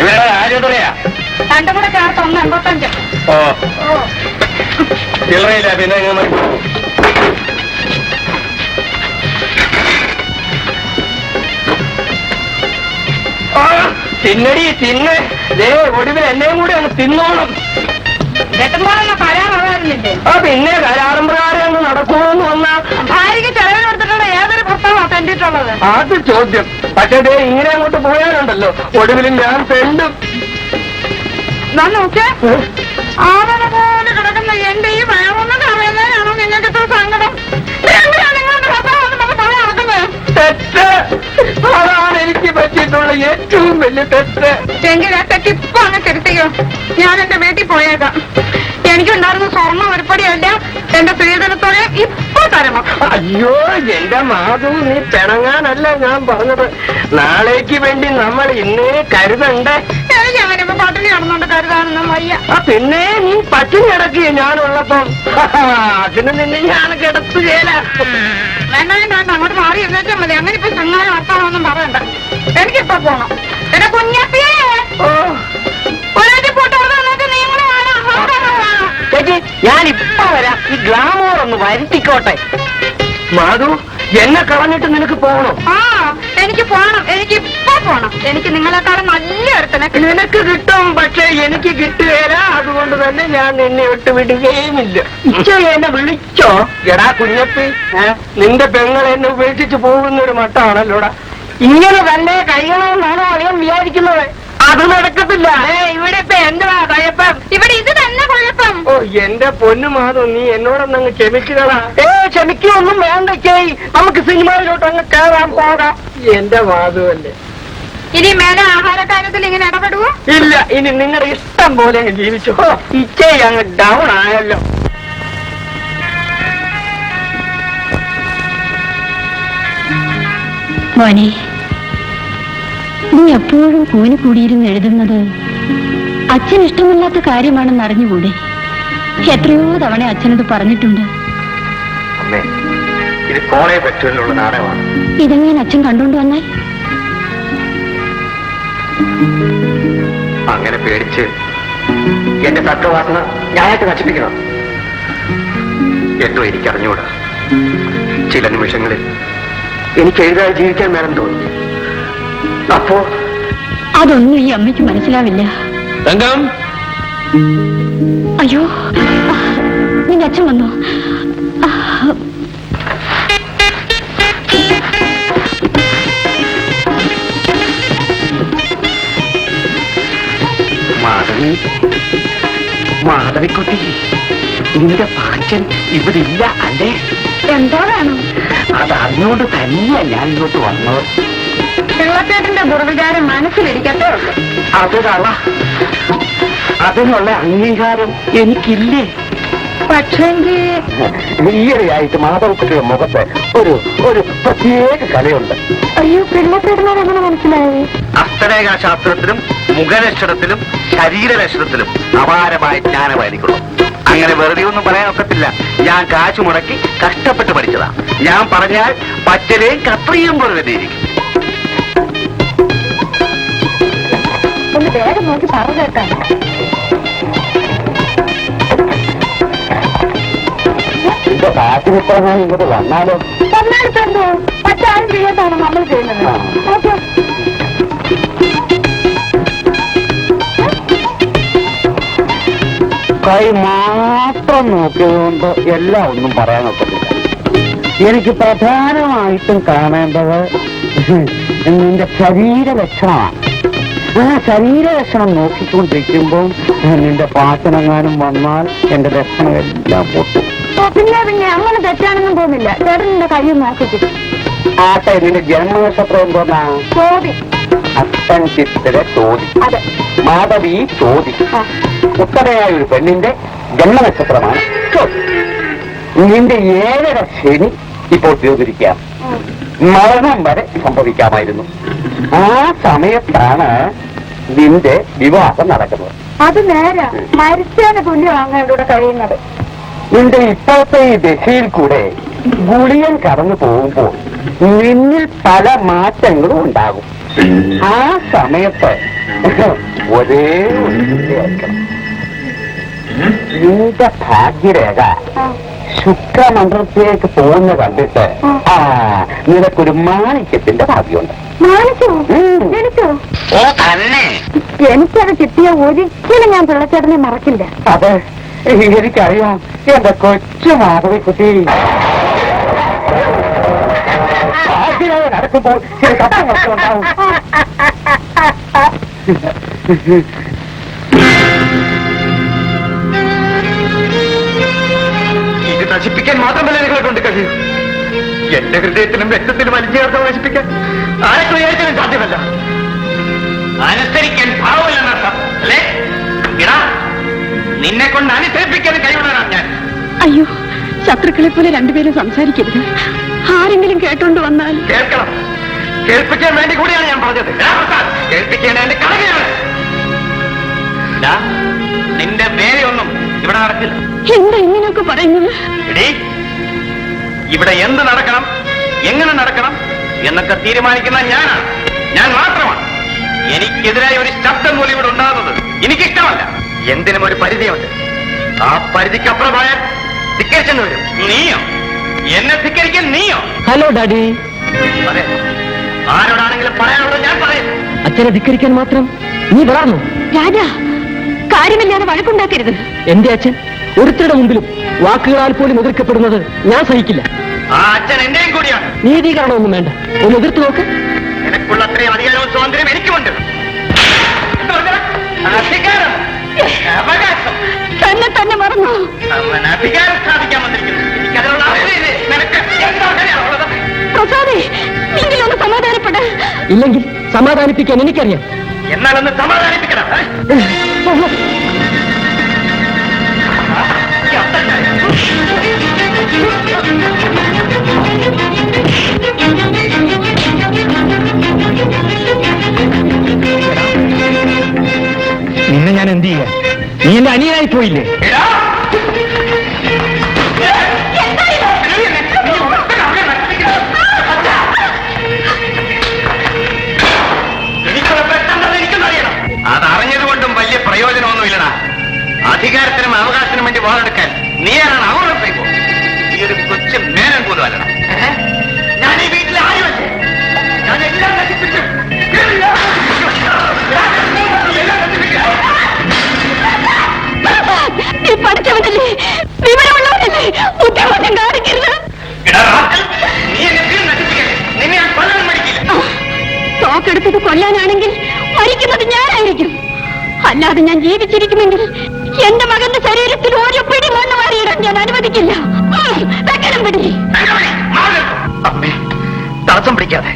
ഇവരുടെ കാര്യം എത്രയാ? രണ്ടും കൂടെ ചേർത്ത് 1.85. ഓ, ചില്ലറയില്ല. പിന്നെ എങ്ങനെ തിന്നടി തിന്ന്. ഒടുവിൽ എന്നെയും കൂടി അങ്ങ് തിന്നോണം. കരാറുണ്ടായിരുന്നില്ലേ? പിന്നെ കരാറും പ്രകാരം അങ്ങ് നടക്കുമെന്ന് വന്നാ ഭാര്യക്ക് ചെലവിന് കൊടുത്തിട്ടുള്ള ഏതൊരു ഭർത്താവാ തെണ്ടിട്ടുള്ളത്? അത് ചോദ്യം. പക്ഷേ ഇങ്ങനെ അങ്ങോട്ട് പോയാലുണ്ടല്ലോ ഒടുവിലും ഞാൻ തെണ്ടും. നോക്കേ, ആവണ പോലെ കിടക്കുന്ന എന്റെ ഈ വയറൊന്നും കറിയുന്നതാണോ നിങ്ങൾക്ക് ഇത്ര സങ്കടം? തെറ്റ്. അതാണ് എനിക്ക് പറ്റിയിട്ടുള്ള ഏറ്റവും വലിയ തെറ്റ്. എങ്കിൽ ആ തെറ്റ് ഇപ്പൊ അങ്ങ് തിരുത്തിയോ? ഞാൻ എന്റെ വീട്ടിൽ പോയേക്കാം. എനിക്കുണ്ടായിരുന്ന സ്വർണ്ണം ഒരുപടിയല്ല എന്റെ സ്ത്രീധനത്തോടെ ഇപ്പൊ തരണം. അയ്യോ എന്റെ മാധു, നീ പിണങ്ങാനല്ല ഞാൻ പറഞ്ഞത്. നാളേക്ക് വേണ്ടി നമ്മൾ ഇന്നേ കരുതണ്ടേ. എനിക്ക് അങ്ങനെ പട്ടിണി കിടന്നുകൊണ്ട് കരുതാനൊന്നും വയ്യ. പിന്നെ നീ പട്ടിണി കിടക്കുക ഞാനുള്ളപ്പം. അതിന് നിന്നെ ഞാൻ കിടത്തുകയില്ല. വേണ്ട വേണ്ട, അങ്ങോട്ട് മാറി ഇരുന്നേച്ചാൽ മതി. അങ്ങനെ ഇപ്പൊ ചങ്ങായ വർത്താനൊന്നും പറയണ്ട. എനിക്കിപ്പോ പോണം. എന്റെ കുഞ്ഞപ്പിയേ, ചേച്ചി ഞാനിപ്പോ വരാം. ഈ ഗ്ലാമോർ ഒന്ന് വരുത്തിക്കോട്ടെ. മാധു, എന്നെ കളഞ്ഞിട്ട് നിനക്ക് പോകണോ? ആ, എനിക്ക് പോണം. എനിക്ക് ഇപ്പൊ പോണം. എനിക്ക് നിങ്ങളെക്കാളും നല്ല ഒരുത്തനെ നിനക്ക് കിട്ടും, പക്ഷെ എനിക്ക് കിട്ടുകയില്ല. അതുകൊണ്ട് തന്നെ ഞാൻ നിന്നെ വിട്ട് വിടുകയുമില്ല. എന്നെ വിളിച്ചോ? എടാ കുഞ്ഞപ്പി, നിന്റെ പെങ്ങൾ എന്നെ ഉപേക്ഷിച്ച് പോകുന്നൊരു മട്ടാണല്ലോടാ. ഇങ്ങനെ തന്നെ കഴിയണമെന്നാണോ അളിയൻ വിചാരിക്കുന്നത്? അത് നടക്കത്തില്ല. ഇവിടെ ഇപ്പൊ എന്തുവാ കുഴപ്പം? ഇവിടെ ഇത് തന്നെ കുഴപ്പം. ഓ എന്റെ പൊന്നു മാധു, നീ എന്നോടൊന്നങ്ങ് ക്ഷമിക്കണടാ. ക്ഷമിക്കൊന്നും വേണ്ടക്കേ. നമുക്ക് സിനിമയിലോട്ട് അങ്ങ് കയറാൻ പോകാം. എന്റെ മാധു അല്ലേ. ഇനി മേലെ ആഹാര കാര്യത്തിൽ ഇങ്ങനെ ഇടപെടുവോ? ഇല്ല, ഇനി നിങ്ങളുടെ ഇഷ്ടം പോലെ അങ്ങ് ജീവിച്ചു. ഇച്ചേ അങ്ങ് ഡൗൺ ആയല്ലോ. മോനെ, നീ എപ്പോഴും കൂനി കൂടിയിരുന്ന് എഴുതുന്നത് അച്ഛൻ ഇഷ്ടമില്ലാത്ത കാര്യമാണെന്ന് അറിഞ്ഞുകൂടെ? എത്രയോ തവണ അച്ഛനത് പറഞ്ഞിട്ടുണ്ട്. അമ്മേ, ഇത് കോളേ പറ്റൂലുള്ള നാടകമാണ്. ഇതെങ്ങനെ അച്ഛൻ കണ്ടുകൊണ്ട് വന്നാൽ? അങ്ങനെ പേടിച്ച് എന്റെ തത്വവാസന ഞാനായിട്ട് നശിപ്പിക്കണം. എന്തോ എനിക്കറിഞ്ഞൂടാ. ചില നിമിഷങ്ങളിൽ എനിക്ക് എഴുതാതെ ജീവിക്കാൻ നേരം തോന്നി. അപ്പോ അതൊന്നും ഈ അമ്മയ്ക്ക് മനസ്സിലാവില്ല. അയ്യോ, നിന്റെ അച്ഛൻ വന്നു. മാധവി, മാധവിക്കുട്ടി, നിന്റെ പാച്ചൻ ഇവിടെ ഇല്ല അല്ലേ? എന്താ വേണം? അതറിഞ്ഞുകൊണ്ട് തന്നെയാ ഞാൻ ഇങ്ങോട്ട് വന്നത്. വെള്ളത്തേട്ടന്റെ ദുർവിചാരം മനസ്സിലിരിക്കത്തേ ഉള്ളൂ. അതൊരള, അതിനുള്ള അംഗീകാരം എനിക്കില്ലേ? പക്ഷേങ്കിൽ ഈയിടെയായിട്ട് മാധവക്കുട്ടിയുടെ മുഖത്ത് ഒരു പ്രത്യേക കലയുണ്ട്. അയ്യോ, വെള്ളത്തേട്ടനോട് അങ്ങനെ മനസ്സിലായി. ഹസ്തരേഖാശാസ്ത്രത്തിലും മുഖലക്ഷണത്തിലും ശരീരലക്ഷണത്തിലും അപാരമായ ജ്ഞാനമായിരിക്കണം. അങ്ങനെ വെറുതെ ഒന്നും പറയാൻ ഒക്കത്തില്ല. ഞാൻ കാശ് മുടക്കി കഷ്ടപ്പെട്ട് പഠിച്ചതാ. ഞാൻ പറഞ്ഞാൽ പച്ചലേയും കത്രിയും പോലെ തന്നെ ഇരിക്കും. ഒന്ന് വേഗം നോക്കി പറഞ്ഞേക്കാം. എന്റെ കാശിനിപ്പറഞ്ഞാൽ ഇങ്ങോട്ട് വന്നാലോ? വന്നാലിപ്പോ എന്തോ മറ്റാരും ചെയ്യാത്താണ് നമ്മൾ ചെയ്യുന്നത്. ഓക്കെ, കൈ മാത്രം നോക്കിയതുകൊണ്ട് എല്ലാം ഒന്നും പറയാൻ ഒക്കത്തില്ല. എനിക്ക് പ്രധാനമായിട്ടും കാണേണ്ടത് നിന്റെ ശരീരലക്ഷണമാണ്. ആ ശരീരലക്ഷണം നോക്കിക്കൊണ്ടിരിക്കുമ്പോൾ നിന്റെ പാച്ചനെങ്ങാനും വന്നാൽ എന്റെ ലക്ഷണം എല്ലാം പൊട്ടും. പിന്നെ അങ്ങനെ തെറ്റാണെന്നും തോന്നില്ല. ചേട്ടൻ നിന്റെ കൈ നോക്കിക്കും. ആട്ടെ, നിന്റെ ജന്മനക്ഷത്രം എന്തോന്നാ? ചോദി. അത്തൻ ചിത്തിരെ ചോദി. അതെ, മാധവി ചോദി. ഉത്തരയായ ഒരു പെണ്ണിന്റെ ജന്മനക്ഷത്രമാണ് ചോദി. നിന്റെ 7 ശനി ഇപ്പോൾ തീർന്നിരിക്കാം. മരണം വരെ സംഭവിക്കാമായിരുന്നു. ആ സമയത്താണ് നിന്റെ വിവാഹം നടക്കുന്നത്. അത് നേരെ മരിച്ചതിന് തുല്യമാണ് ഇവിടെ കഴിയുന്നത്. നിന്റെ ഇപ്പോഴത്തെ ഈ ദശയിൽ കൂടെ ഗുളിയൻ കടന്നു പോകുമ്പോൾ നിന്നിൽ പല മാറ്റങ്ങളും ഉണ്ടാകും. ആ സമയത്ത് ഒരേ ഒരു ചിന്തയായിരിക്കണം. നിന്റെ ഭാഗ്യരേഖ ശുക്രമണ്ഡലത്തിലേക്ക് പോകുന്ന കണ്ടിട്ട് നിനക്കൊരു മാണിക്യത്തിന്റെ ഭാഗ്യമുണ്ട്. എനിക്കോ? ഓ തന്നെ. എനിക്കത് കിട്ടിയ ഒരിക്കലും ഞാൻ പിള്ളച്ചേട്ടനെ മറക്കില്ല. അതെ, എനിക്കറിയാം. എന്റെ കൊച്ചു മാധവിക്കുട്ടി നടക്കുമ്പോൾ ചില ശബ്ദങ്ങളൊക്കെ ഉണ്ടാവും. ഇത് നശിപ്പിക്കാൻ മാത്രമല്ല നിങ്ങളെ കൊണ്ട് കഴിയൂ. എന്റെ ഹൃദയത്തിലും രക്തത്തിലും അലിഞ്ഞേർത്ത് നശിപ്പിക്കാൻ ആരൊക്കെ വിചാരിച്ചാലും സാധ്യമല്ല. അനുസരിക്കാൻ ഭാവമില്ലെന്നർത്ഥം അല്ലേ? ഇടാ, നിന്നെ കൊണ്ട് അനുസരിപ്പിക്കാൻ കഴിവുള്ളതാണ് ഞാൻ. അയ്യോ, ശത്രുക്കളെ പോലെ രണ്ടുപേരും സംസാരിക്കരുത്. ആരെങ്കിലും കേട്ടോണ്ട് വന്നാൽ കേൾക്കണം. കേൾപ്പിക്കാൻ വേണ്ടി കൂടിയാണ് ഞാൻ പറഞ്ഞത്. കേൾപ്പിക്കാൻ എന്റെ കടമയാണ്. നിന്റെ വേലയൊന്നും ഇവിടെ നടക്കില്ല. എന്താ ഇങ്ങനെയൊക്കെ പറയുന്നത്? ഇവിടെ എന്ത് നടക്കണം, എങ്ങനെ നടക്കണം എന്നൊക്കെ തീരുമാനിക്കുന്ന ഞാനാണ്. ഞാൻ മാത്രമാണ്. എനിക്കെതിരായ ഒരു ശബ്ദം പോലും ഇവിടെ ഉണ്ടാകുന്നത് എനിക്കിഷ്ടമല്ല. എന്തിനും ഒരു പരിധിയുണ്ട്. ആ പരിധിക്കപ്പുറമായാൽ ധിക്കരിച്ചെന്ന് വരും. നീയോ? എന്നെ ധിക്കരിക്കാൻ നീയോ? Hello daddy. അതെ, ആരോടാണെങ്കിലും പറയാനുള്ളത് ഞാൻ പറയും. അച്ഛനെ ധിക്കരിക്കാൻ മാത്രം നീ വളർന്നു. രാജാ, കാര്യമില്ലാതെ വഴക്കുണ്ടാക്കരുത്. എന്റെ അച്ഛൻ ഒരുത്തരുടെ മുമ്പിലും വാക്കുകളാൽ പോലും എതിർക്കപ്പെടുന്നത് ഞാൻ സഹിക്കില്ല. ആ അച്ഛൻ എന്റെയും കൂടിയാണ്. നീതീകരണമൊന്നും വേണ്ട, ഒന്ന് എതിർത്ത് നോക്ക്. നിനക്കുള്ള അത്രയും അധികാരവും സ്വാതന്ത്ര്യം എനിക്കുമുണ്ട്. അധികാരം, അവകാശം തന്നെ മറന്നു. അവൻ അധികാരം സ്ഥാപിക്കാൻ വന്നിരിക്കുന്നു. എനിക്കതിനുള്ള അവസരം നിനക്ക് എന്താ ഉള്ളത്? പ്രസാദേ, നീങ്കിലൊന്ന് സമാധാനപ്പെട. ഇല്ലെങ്കിൽ സമാധാനിപ്പിക്കാൻ എനിക്കറിയാം. എന്നാലൊന്ന് സമാധാനിപ്പിക്കണം. നിന്നെ ഞാൻ എന്ത് ചെയ്യാൻ? നീ എന്റെ അനിയനായി പോയില്ലേ? അതറിഞ്ഞതുകൊണ്ടും വലിയ പ്രയോജനമൊന്നുമില്ലടാ. അധികാരത്തിനും അവകാശത്തിനും വേണ്ടി വാളെടുക്കാൻ നീയാണ് അവരുടെ ഈ ഒരു കൊച്ചു മേനൻ പോലും അല്ലടാ. ഞാൻ ഈ വീട്ടിലെ ആരുമല്ലേ? ഞാൻ എല്ലാം നശിപ്പിച്ചു. നീ പഠിച്ചവനല്ലേ, വിവരമുള്ളവനല്ലേ, ബുദ്ധിമുട്ടും കാണിക്കരുത്. നീ എന്നെ നശിപ്പിക്കല്ലേ? നിന്നെ ഞാൻ കൊല്ലാൻ മടിക്കില്ല. തോക്കെടുത്തത് കൊല്ലാനാണെങ്കിൽ മരിക്കുന്നത് ഞാനായിരിക്കും. അല്ലാതെ ഞാൻ ജീവിച്ചിരിക്കുമെങ്കിൽ എന്റെ മകന്റെ ശരീരത്തിൽ ഓരോ പിടി മണ്ണ് മാറിയിടാൻ ഞാൻ അനുവദിക്കില്ല. വെക്കണം പിടി. അമ്മേ, തടസ്സം പിടിക്കാതെ.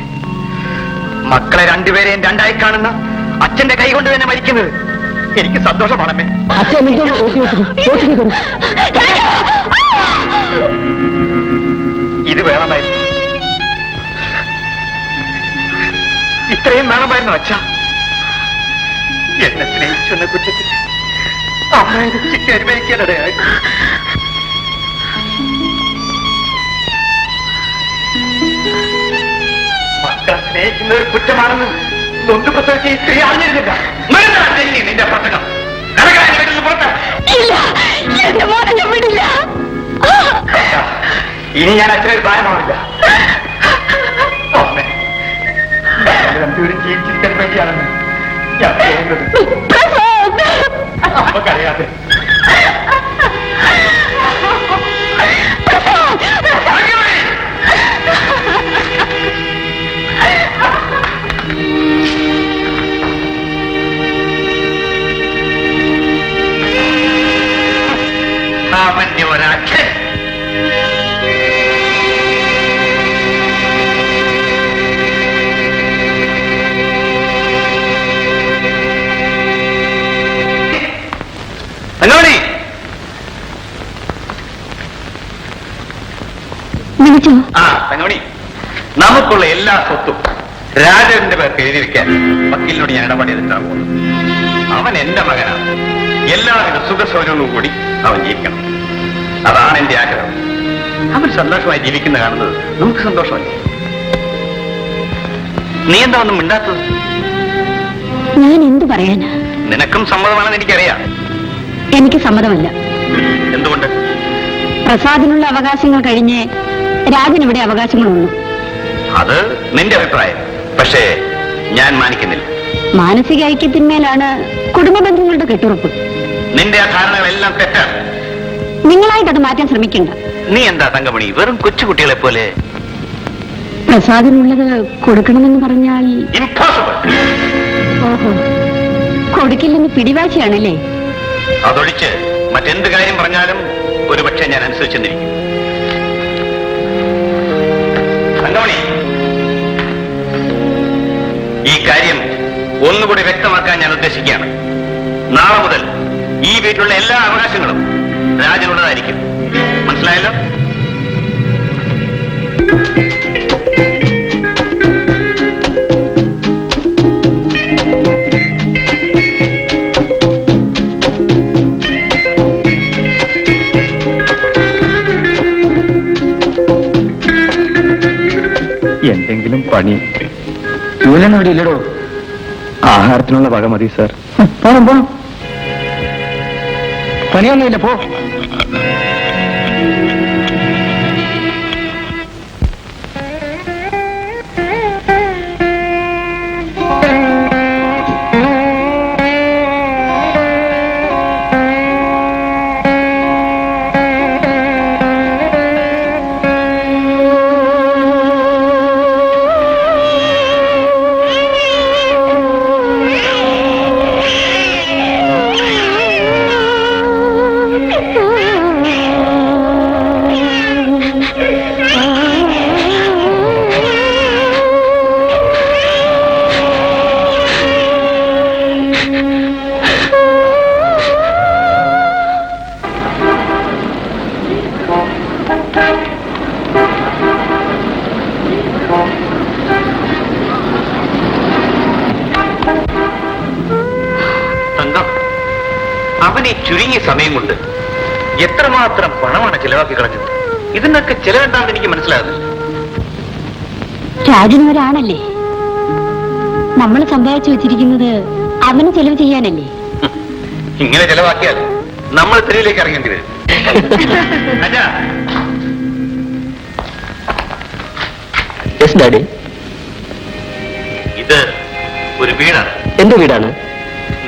മക്കളെ രണ്ടുപേരെയും രണ്ടായി കാണുന്ന അച്ഛന്റെ കൈ കൊണ്ട് തന്നെ മരിക്കുന്നത് എനിക്ക് സന്തോഷമാണമ്മേ. അച്ഛൻ ഇത് വേണമായിരുന്നു. ഇത്രയും വേണമായിരുന്നു അച്ഛ. എന്നെ സ്നേഹിച്ചെന്ന കുറ്റത്തിൽ അമ്മ ശിക്ഷ അനുഭവിക്കാനിടയായി. മക്കളെ സ്നേഹിക്കുന്ന ഒരു കുറ്റമാണെന്ന് നൊന്ത് പ്രസവിച്ച് ഈ സ്ത്രീ അറിഞ്ഞിരുന്നില്ല. നിന്റെ പ്രസംഗം പുറത്ത്. ഇല്ല, എന്റെ മോനെ ഞാൻ വിടില്ല. ഇനി ഞാൻ അച്ഛനൊരു പ്രായമാവില്ല. അമ്മേ, രണ്ടുപേരും ജീവിച്ചിരിക്കാൻ വേണ്ടിയാണെന്ന് ഞാൻ തോന്നുന്നത്. നമുക്കറിയാതെ അവന്റെ ഒരച്ഛൻ തങ്ങമണി, നമുക്കുള്ള എല്ലാ സ്വത്തും രാജന്റെ പേർക്ക് എഴുതി വെക്കാൻ വക്കീലിനോട് ഞാൻ ഇടപെടി ചെയ്തിട്ടാണ് പോകുന്നത്. അവൻ എന്റെ മകനാണ്. എല്ലാവിധ സുഖസൗകര്യങ്ങളും കൂടി അവൻ ജീവിക്കണം. അതാണ് എന്റെ ആഗ്രഹം. അവൻ സന്തോഷമായി ജീവിക്കുന്ന കാണുന്നത് നമുക്ക് സന്തോഷമല്ലേ? നീ എന്താ ഒന്നും മിണ്ടാത്തത്? ഞാൻ എന്തു പറയാനാ? നിനക്കും സമ്മതമാണെന്ന് എനിക്കറിയാം. എനിക്ക് സമ്മതമല്ല. എന്തുകൊണ്ട്? പ്രസാദിനുള്ള അവകാശങ്ങൾ കഴിഞ്ഞ് രാജനിവിടെ അവകാശങ്ങളുള്ളൂ. അത് നിന്റെ അഭിപ്രായം. പക്ഷേ ഞാൻ മാനിക്കുന്നില്ല. മാനസിക ഐക്യത്തിന്മേലാണ് കുടുംബ ബന്ധങ്ങളുടെ കെട്ടുറപ്പ്. നിന്റെ ആ ധാരണകളെല്ലാം തെറ്റാണ്. നിങ്ങളായിട്ട് അത് മാറ്റാൻ ശ്രമിക്കണ്ട. നീ എന്താ തങ്കമണി വെറും കൊച്ചുകുട്ടികളെ പോലെ? പ്രസാദിനുള്ളത് കൊടുക്കണമെന്ന് പറഞ്ഞാൽ ഇംപോസിബിൾ. ഓഹോ, കൊടുക്കില്ലെന്ന് പിടിവാശിയാണല്ലേ? അതൊഴിച്ച് മറ്റെന്ത് കാര്യം പറഞ്ഞാലും ഒരുപക്ഷെ ഞാൻ അനുസരിച്ചെന്നിരിക്കും. തങ്കമണി, ഈ കാര്യം ഒന്നുകൂടി വ്യക്തമാക്കാൻ ഞാൻ ഉദ്ദേശിക്കുകയാണ്. നാളെ മുതൽ ഈ വീട്ടിലുള്ള എല്ലാ അവകാശങ്ങളും രാജനുള്ളതായിരിക്കും. മനസ്സിലായല്ലോ? എന്തെങ്കിലും പണി ജോലിയൊന്നും ഇല്ലടോ. ആഹാരത്തിനുള്ള വക മതി സാർ. പോണം പോണം, പണിയൊന്നുമില്ല, പോ. അവൻ ഈ ചുരുങ്ങിയ സമയം കൊണ്ട് എത്രമാത്രം പണമാണ് ചെലവാക്കി കളഞ്ഞത്. ഇതിനൊക്കെ ചെലവെന്താണെന്ന് എനിക്ക് മനസ്സിലാകുന്നില്ല. രാജനൊരാണല്ലേ, നമ്മൾ സമ്പാദിച്ചു വെച്ചിരിക്കുന്നത് അവന് ചെലവ് ചെയ്യാനല്ലേ. ഇങ്ങനെ ചെലവാക്കിയാൽ നമ്മൾ തെരുവിലേക്ക് ഇറങ്ങേണ്ടി വരും. ഡാഡി, ഇത് ഒരു വീടാണ്. എന്റെ വീടാണ്.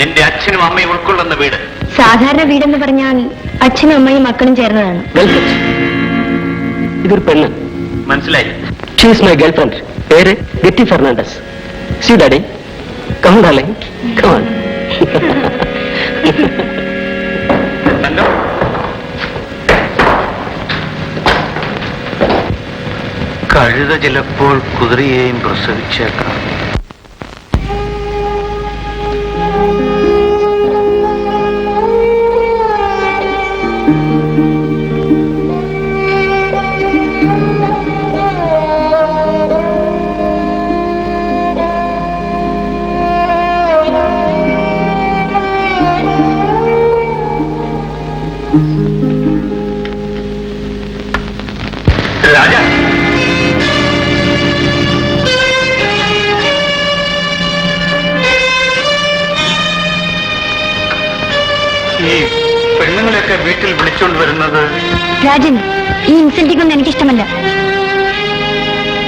നിന്റെ അച്ഛനും അമ്മയും ഉൾക്കൊള്ളുന്ന വീട്. സാധാരണ വീടെന്ന് പറഞ്ഞാൽ അച്ഛനും അമ്മയും മക്കളും ചേർന്നതാണ്. ഇതൊരു പെണ്ണ്. മനസ്സിലായി. She's my girlfriend. പേര് Getty Fernandez. See daddy, come on darling, come on. കഴുത ചിലപ്പോൾ കുതിരയെയും പ്രസവിച്ചേക്കാം. രാജ, ഈ പെണ്ണുങ്ങളെയൊക്കെ വീട്ടിൽ വിളിച്ചുകൊണ്ട് വരുന്നത്. രാജൻ, ഈ ഇൻസൾട്ടിംഗ് ഒന്നും എനിക്കിഷ്ടമല്ല.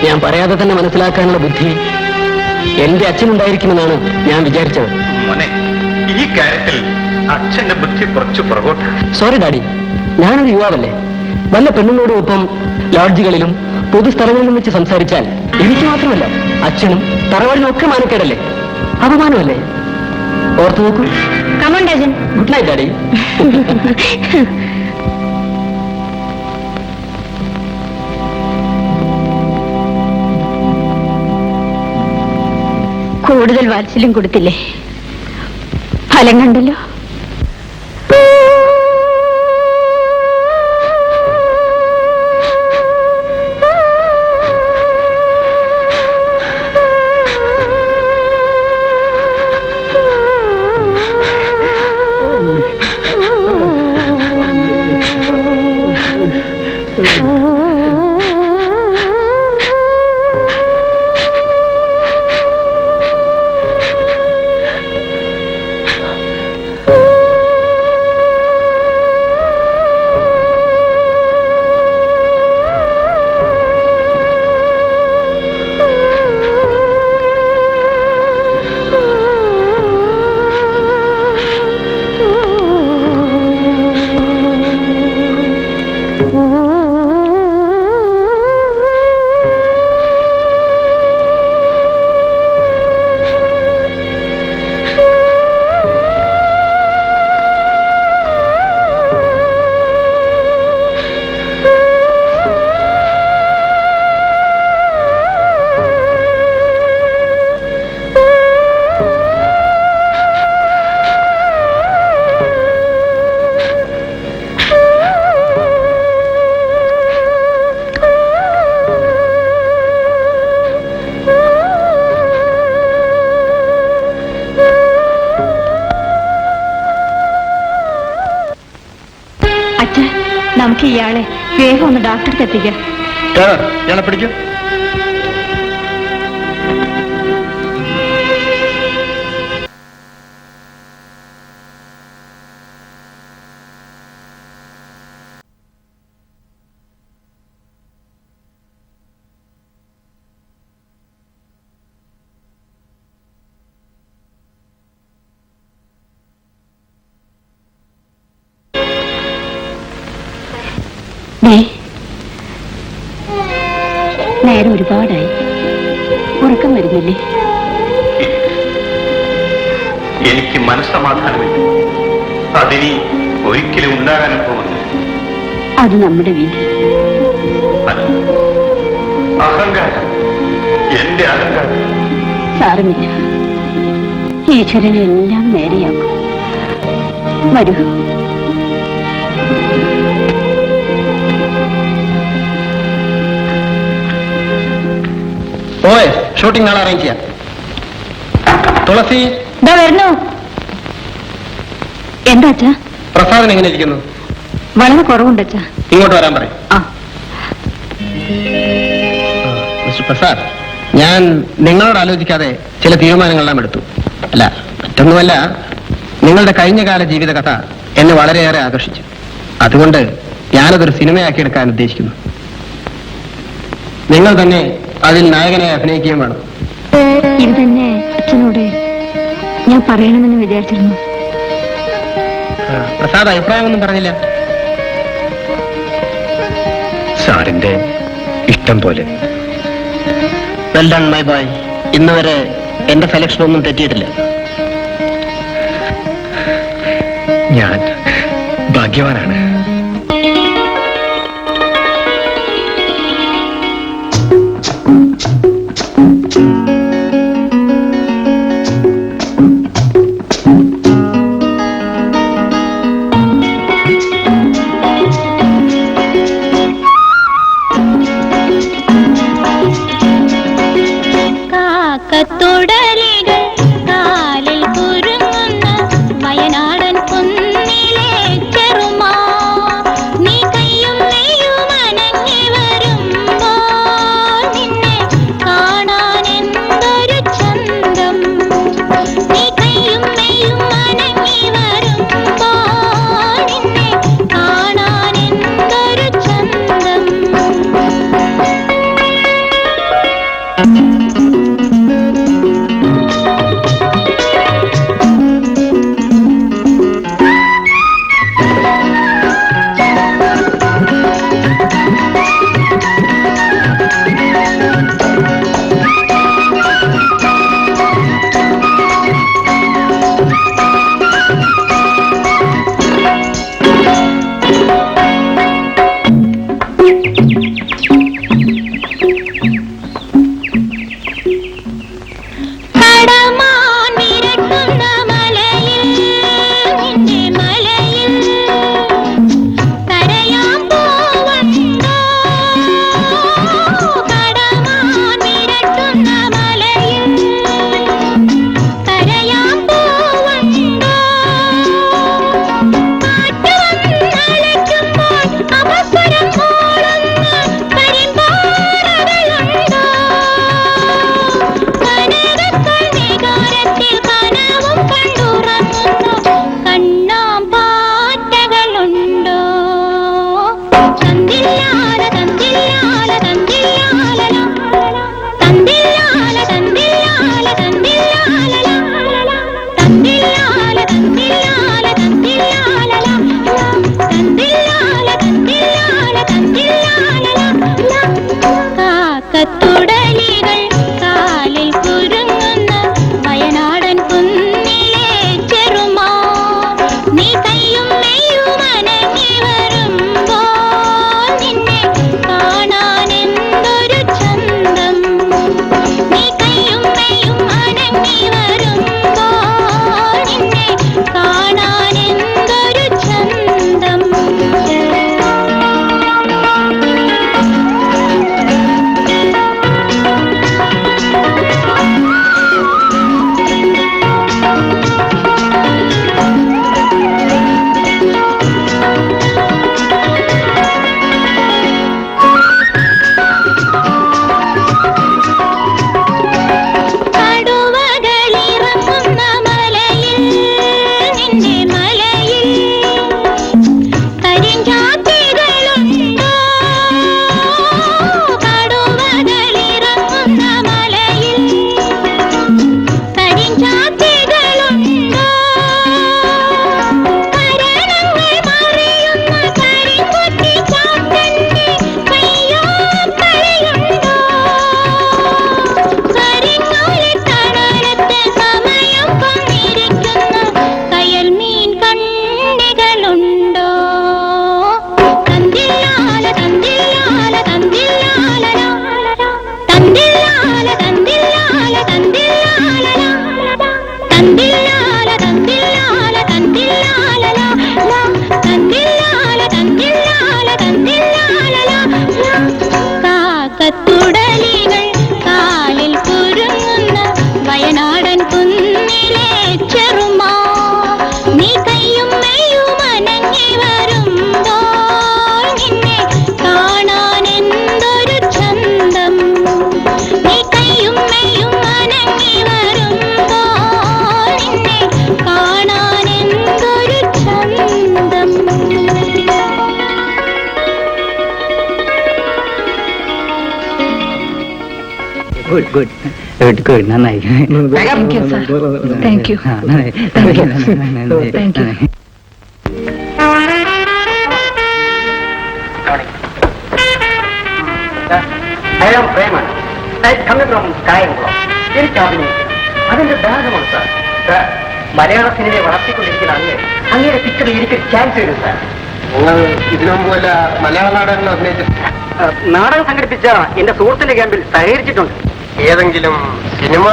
ഞാൻ പറയാതെ തന്നെ മനസ്സിലാക്കാനുള്ള ബുദ്ധി എന്റെ അച്ഛനുണ്ടായിരിക്കുമെന്നാണ് ഞാൻ വിചാരിച്ചത്. മോനെ, ഈ കാര്യത്തിൽ അച്ഛന്റെ ബുദ്ധി കുറച്ച് പുറകോട്ട്. സോറി ഡാഡി, ഞാനൊരു യുവാവല്ലേ. വല്ല പെണ്ണുങ്ങളോടും ഒപ്പം ലോഡ്ജുകളിലും പൊതുസ്ഥലങ്ങളിലും വെച്ച് സംസാരിച്ചാൽ എനിക്ക് മാത്രമല്ല അച്ഛനും തറവാടിനൊക്കെ മാനക്കേടല്ലേ, അപമാനമല്ലേ. ഓർത്തു നോക്കൂ. Come on Rajan. Good night daddy. കൂടുതൽ വാത്സല്യം കൊടുത്തില്ലേ? ഫലം കണ്ടല്ലോ. നമുക്ക് ഇയാളെ വേഗം ഒന്ന് ഡോക്ടർക്ക് എത്തിക്കാം. ഇയാളെ പിടിക്കൂ. നേരം ഒരുപാടായി, ഉറക്കം വരുന്നില്ലേ? എനിക്ക് മനസ്സമാധാനമില്ല. അതിനി ഒരിക്കലും ഉണ്ടാകാനും പോകുന്നു. അത് നമ്മുടെ വിധി. അഹങ്കാരം, എന്റെ അഹങ്കാരം. സാരമില്ല, ഈശ്വരനെ എല്ലാം നേരെയാക്കും. വരൂ. ഓയ്, ഷൂട്ടിംഗ് നാളെ അറേഞ്ച് ചെയ്യാം. തുളസി ഇതാ വരുന്നു. എന്താ അച്ഛാ? പ്രസാദൻ എങ്ങനെ ഇരിക്കുന്നു? വളരെ കുറവുണ്ട് അച്ഛാ. ഇങ്ങോട്ട് വരാൻ പറയും. ആ മിസ്റ്റർ പ്രസാദ്, ഞാൻ നിങ്ങളോട് ആലോചിക്കാതെ ചില തീരുമാനങ്ങളെല്ലാം എടുത്തു. അല്ല, മറ്റൊന്നുമല്ല, നിങ്ങളുടെ കഴിഞ്ഞകാല ജീവിത കഥ എന്നെ വളരെയേറെ ആകർഷിച്ചു. അതുകൊണ്ട് ഞാനതൊരു സിനിമയാക്കി എടുക്കാൻ ഉദ്ദേശിക്കുന്നു. നിങ്ങൾ തന്നെ അതിൽ നായകനെ അഭിനയിക്കുകയും വേണം. ഇത് തന്നെ അച്ഛനോട് ഞാൻ പറയണമെന്ന് വിചാരിച്ചിരുന്നു. പ്രസാദ് അഭിപ്രായമൊന്നും പറഞ്ഞില്ല. സാറിന്റെ ഇഷ്ടം പോലെ. Well done my boy. ഇന്ന് വരെ എന്റെ സെലക്ഷൻ ഒന്നും തെറ്റിയിട്ടില്ല. ഞാൻ ഭാഗ്യവാനാണ്. കാക്കത്തുടലികൾ കാലിൽ കുരുങ്ങുന്ന വയനാടൻ കുന്നിലെ ചെറുമാ, നീ കയ്യും നെയ്യും അനങ്ങി വരുമ്പോൾ നിന്നെ കാണാൻ എന്തൊരു ചന്തം. നീ കയ്യും നെയ്യും അനങ്ങി വരുമ്പോൾ നിന്നെ കാണാൻ എന്തൊരു ചന്തം. ഗുഡ് ഗുഡ് ഗുഡ് ഗുഡ് നന്നായി Thank you, sir. Thank you. Thank you. Thank you. I am Preman. I come from Kayangulam. എനിക്ക് അഭിനയിക്കണം. അതിന്റെ ഭാഗമാണ് സാർ. സാർ, മലയാള സിനിമയെ വളർത്തിക്കൊണ്ടിരിക്കുന്ന അങ്ങയുടെ പിക്ചർ എനിക്കൊരു ചാൻസ് തരും സാർ. നിങ്ങൾ ഇതിനു മുമ്പ് വല്ല മലയാള നാടകങ്ങൾ അഭിനയിച്ചിട്ടുണ്ട്? നാടകം സംഘടിപ്പിച്ച എന്റെ സുഹൃത്തിന്റെ ക്യാമ്പിൽ സഹകരിച്ചിട്ടുണ്ട്. ഏതെങ്കിലും സിനിമ?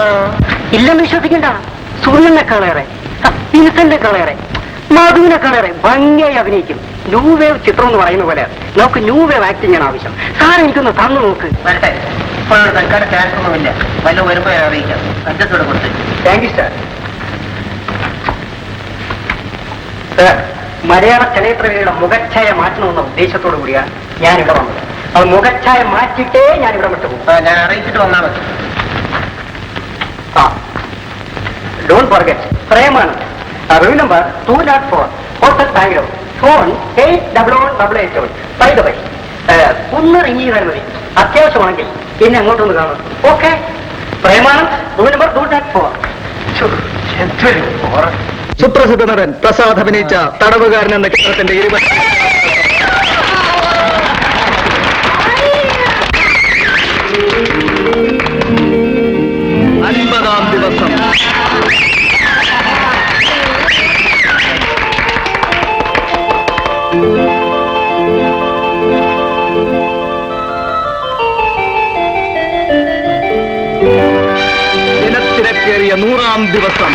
ഇല്ലെന്ന് വിശ്വസിക്കണ്ട. സൂര്യനെക്കാളേറെ, ഇന്നസെന്റിനെക്കാളേറെ, മധുവിനെക്കാളേറെ ഭംഗിയായി അഭിനയിക്കും. ന്യൂ വേവ് ചിത്രം എന്ന് പറയുന്ന പോലെ നമുക്ക് ന്യൂ വേവ് ആക്ടിംഗ് ആണ് ആവശ്യം. സാർ എനിക്കൊന്ന് തന്നു നോക്ക്. വരട്ടെ. ഇപ്പോഴൊരു തൽക്കാലം ചാൻസ് ഒന്നുമില്ല. വല്ല വരുമ്പോൾ അറിയിക്കാം. അഡ്ജസ്റ്റോടെ കൊടുത്ത്. Thank you sir. സാർ, മലയാള ചലച്ചിത്രങ്ങളുടെ മുഖച്ഛായ മാറ്റണമെന്ന ഉദ്ദേശത്തോടു കൂടിയാണ് ഞാനിവിടെ വന്നത്. അത് മുഖച്ഛായ മാറ്റിയിട്ടേ ഞാനിവിടെ വിട്ടുപോകും. ഞാൻ അറിയിച്ചിട്ട് വന്നാൽ മതി. Don't forget. Premanand. Room number 204, hotel Bangalore. Phone 81188. By the way, ഒന്ന് റിങ് ചെയ്താൽ മതി. അത്യാവശ്യമാണെങ്കിൽ എന്നെ അങ്ങോട്ടൊന്ന് കാണും. ഓക്കെ. Premanand, room number 204. സുപ്രസിദ്ധ നടൻ പ്രസാദ് അഭിനയിച്ച തടവുകാരൻ എന്ന ചിത്രത്തിന്റെ 50-ാം ദിവസം. ദിനത്തിരക്കേറിയ 100-ാം ദിവസം.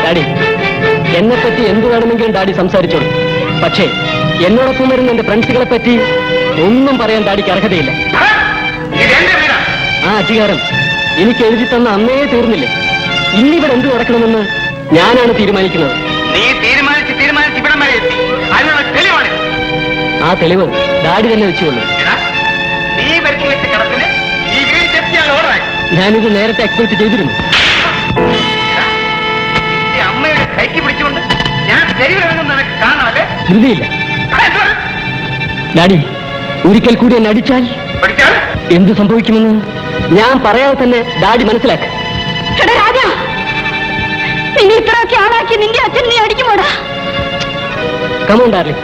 ഡാഡി, എന്നെ പറ്റി എന്ത് വേണമെങ്കിലും ഡാഡി സംസാരിച്ചോളൂ. പക്ഷേ എന്നോടൊപ്പം വരുന്ന എന്റെ ഫ്രണ്ട്സുകളെ പറ്റി ഒന്നും പറയാൻ ഡാഡിക്ക് അർഹതയില്ല. ആ അധികാരം എനിക്ക് എഴുതി തന്ന അന്നേ തീർന്നില്ലേ. ഇന്നിവിടെ എന്ത് നടക്കണമെന്ന് ഞാനാണ് തീരുമാനിക്കുന്നത്. നീ തീരുമാനിച്ച് ഇവിടം വരെ എത്തി. അതിനുള്ള തെളിവാണ്. ആ തെളിവ് ഡാഡി തന്നെ വെച്ചുകൊള്ളു. നീ വരുത്തി വെച്ച കിടപ്പിന് ഈ വീട് ചെത്തിയാൽ ഓർമ്മ. ഞാനിത് നേരത്തെ എക്സ്പെക്ട് ചെയ്തിരുന്നു. അമ്മയുടെ കൈക്ക് പിടിച്ചുകൊണ്ട് ഞാൻ തെരുവിലിറങ്ങുന്ന നിനക്ക് കാണാമല്ലേ? ധൃതിയില്ല ഡാഡി. ഒരിക്കൽ കൂടി എന്നെ അടിച്ചാൽ എന്ത് സംഭവിക്കുമെന്ന് ഞാൻ പറയാതെ തന്നെ ഡാഡി മനസ്സിലാക്ക. രാജാ, നിന്നെ ഇത്രയൊക്കെ ആളാക്കി നിന്റെ അച്ഛൻ നീ അടിക്കുമോടാ? Come on darling.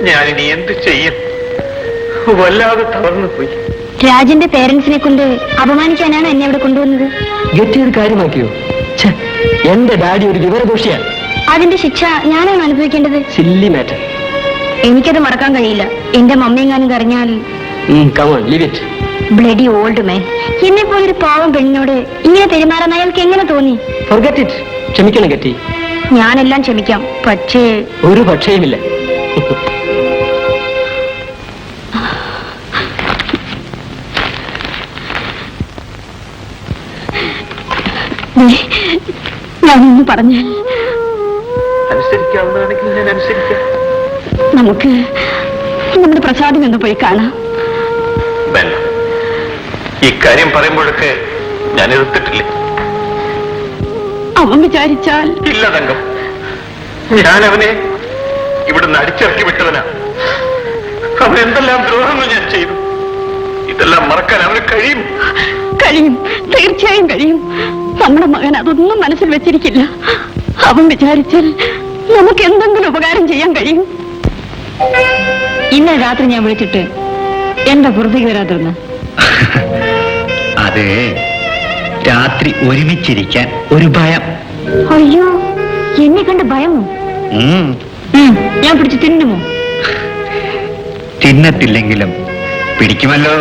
ഞാനിനി എന്ത് ചെയ്യും? വല്ലാതെ തളർന്നു പോയി. രാജന്റെ പേരൻസിനെ കൊണ്ട് അപമാനിക്കാനാണ് എന്നെ ഇവിടെ കൊണ്ടുവന്നത്. ഗറ്റിയൊരു കാര്യമാക്കിയോ? എന്റെ ഡാഡി ഒരു വിവരദോഷിയാണ്. അതിന്റെ ശിക്ഷ ഞാനാണ് അനുഭവിക്കേണ്ടത്. Silly matter. എനിക്കത് മറക്കാൻ കഴിയില്ല. എന്റെ മമ്മിയെങ്ങാനും കരഞ്ഞാൽ come on leave it. Bloody old man. എന്നെ പോലൊരു പാവം പെണ്ണിനോട് ഇങ്ങനെ പെരുമാറാൻ അയാൾക്ക് എങ്ങനെ തോന്നി? Forget it. ക്ഷമിക്കണം ഗറ്റി. ഞാനെല്ലാം ക്ഷമിക്കാം. പക്ഷേ ഒരു പക്ഷേയുമില്ല. ഞാനൊന്ന് പറഞ്ഞാൽ അനുസരിക്കാവുന്നതാണെങ്കിൽ ഞാൻ അനുസരിക്കാം. നമുക്ക് നമ്മുടെ പ്രസാദം എന്ന് പോയി കാണാം. ഇക്കാര്യം പറയുമ്പോഴൊക്കെ ഞാൻ എതിർത്തിട്ടില്ലേ? അവൻ വിചാരിച്ചാൽ ഇല്ല തങ്കം, ഞാൻ അവനെ ഇവിടുന്ന് അടിച്ചിറക്കി വിട്ടവനാ. അവൻ എന്തെല്ലാം ദ്രോഹങ്ങൾ ഞാൻ ചെയ്തു. ഇതെല്ലാം മറക്കാൻ അവന് കഴിയും. കഴിയും, തീർച്ചയായും കഴിയും. നമ്മുടെ മകൻ അതൊന്നും മനസ്സിൽ വെച്ചിരിക്കില്ല. അവൻ വിചാരിച്ചാൽ നമുക്ക് എന്തെങ്കിലും ഉപകാരം ചെയ്യാൻ കഴിയും. ഇന്നലെ രാത്രി ഞാൻ വിളിച്ചിട്ട് എന്താ പുറത്തേക്ക് വരാതിരുന്ന്? അത് രാത്രി ഒരുമിച്ചിരിക്കാൻ ഒരു ഭയം. അയ്യോ, എന്നെ കണ്ട് ഭയമോ? ഞാൻ പിടിച്ച് തിന്നുമോ? തിന്നത്തില്ലെങ്കിലും പിടിക്കുമല്ലോ.